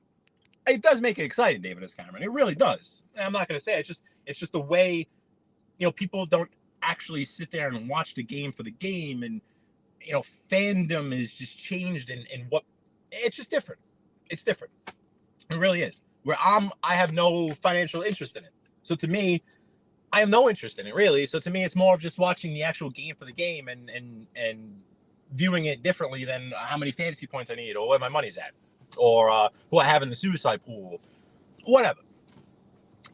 it does make it exciting, David S. Cameron. It really does. And I'm not going to say it. It's just the way, people don't actually sit there and watch the game for the game, and fandom is just changed in what it's just different. It's different. It really is. Where I have no financial interest in it. So to me, I have no interest in it really. So to me, it's more of just watching the actual game for the game and viewing it differently than how many fantasy points I need or where my money's at or who I have in the suicide pool, whatever.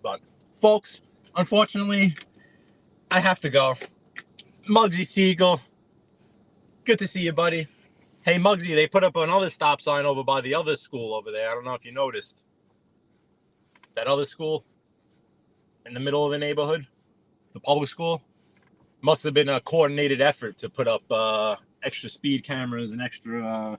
But folks, unfortunately, I have to go. Muggsy Siegel, good to see you, buddy. Hey, Muggsy, they put up another stop sign over by the other school over there. I don't know if you noticed. That other school in the middle of the neighborhood, the public school, must have been a coordinated effort to put up extra speed cameras and extra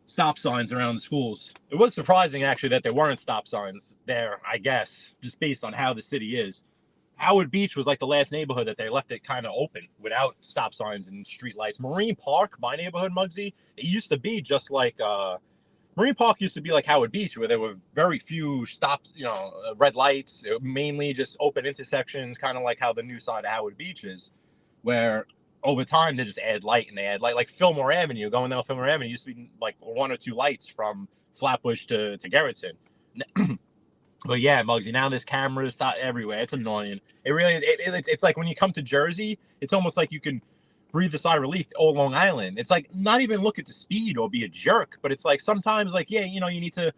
stop signs around the schools. It was surprising, actually, that there weren't stop signs there, I guess, just based on how the city is. Howard Beach was like the last neighborhood that they left it kind of open without stop signs and street lights. Marine Park, my neighborhood, Muggsy, it used to be just like Marine Park used to be like Howard Beach, where there were very few stops, red lights, mainly just open intersections, kind of like how the new side of Howard Beach is, where over time they just add light and they add light. Like Fillmore Avenue, going down Fillmore Avenue used to be like 1 or 2 lights from Flatbush to Gerritsen. But yeah, Muggsy, now there's cameras everywhere. It's annoying. It really is. It's like when you come to Jersey, it's almost like you can breathe a sigh of relief all Long Island. It's like not even look at the speed or be a jerk, but it's like sometimes like, yeah, you need to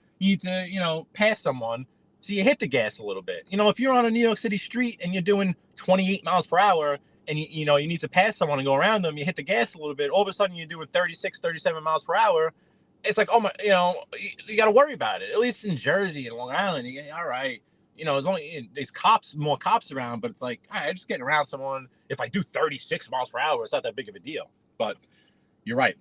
pass someone. So you hit the gas a little bit. If you're on a New York City street and you're doing 28 miles per hour and you need to pass someone and go around them, you hit the gas a little bit. All of a sudden you're doing 36, 37 miles per hour. It's like, oh my, you got to worry about it. At least in Jersey and Long Island, all right. There's only there's more cops around, but it's like, all right, just getting around someone. If I do 36 miles per hour, it's not that big of a deal. But you're right.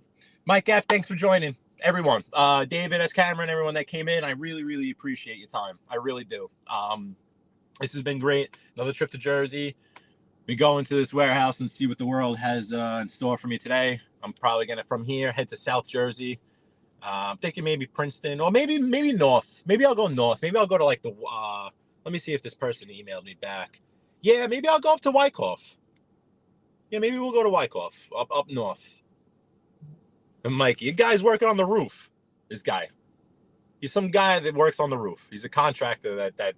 Mike F., thanks for joining. Everyone, David S. Cameron, everyone that came in, I really, really appreciate your time. I really do. This has been great. Another trip to Jersey. We go into this warehouse and see what the world has in store for me today. I'm probably going to, from here, head to South Jersey. I'm thinking maybe Princeton or maybe North. Maybe I'll go North. Maybe I'll go to like the, let me see if this person emailed me back. Yeah, maybe I'll go up to Wyckoff. Yeah, maybe we'll go to Wyckoff up North. And Mikey, a guy's working on the roof. This guy. He's some guy that works on the roof. He's a contractor that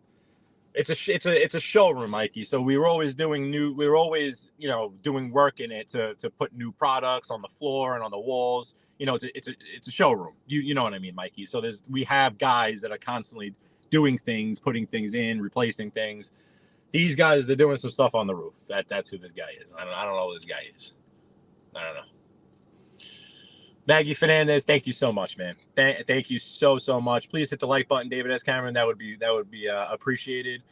it's a showroom, Mikey. So we were always doing doing work in it to put new products on the floor and on the walls. It's a showroom. You know what I mean, Mikey. So we have guys that are constantly doing things, putting things in, replacing things. These guys, they're doing some stuff on the roof. That's who this guy is. I don't know who this guy is. I don't know. Maggie Fernandez, thank you so much, man. Thank you so much. Please hit the like button, David S. Cameron. That would be appreciated.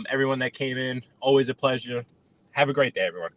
Everyone that came in, always a pleasure. Have a great day, everyone.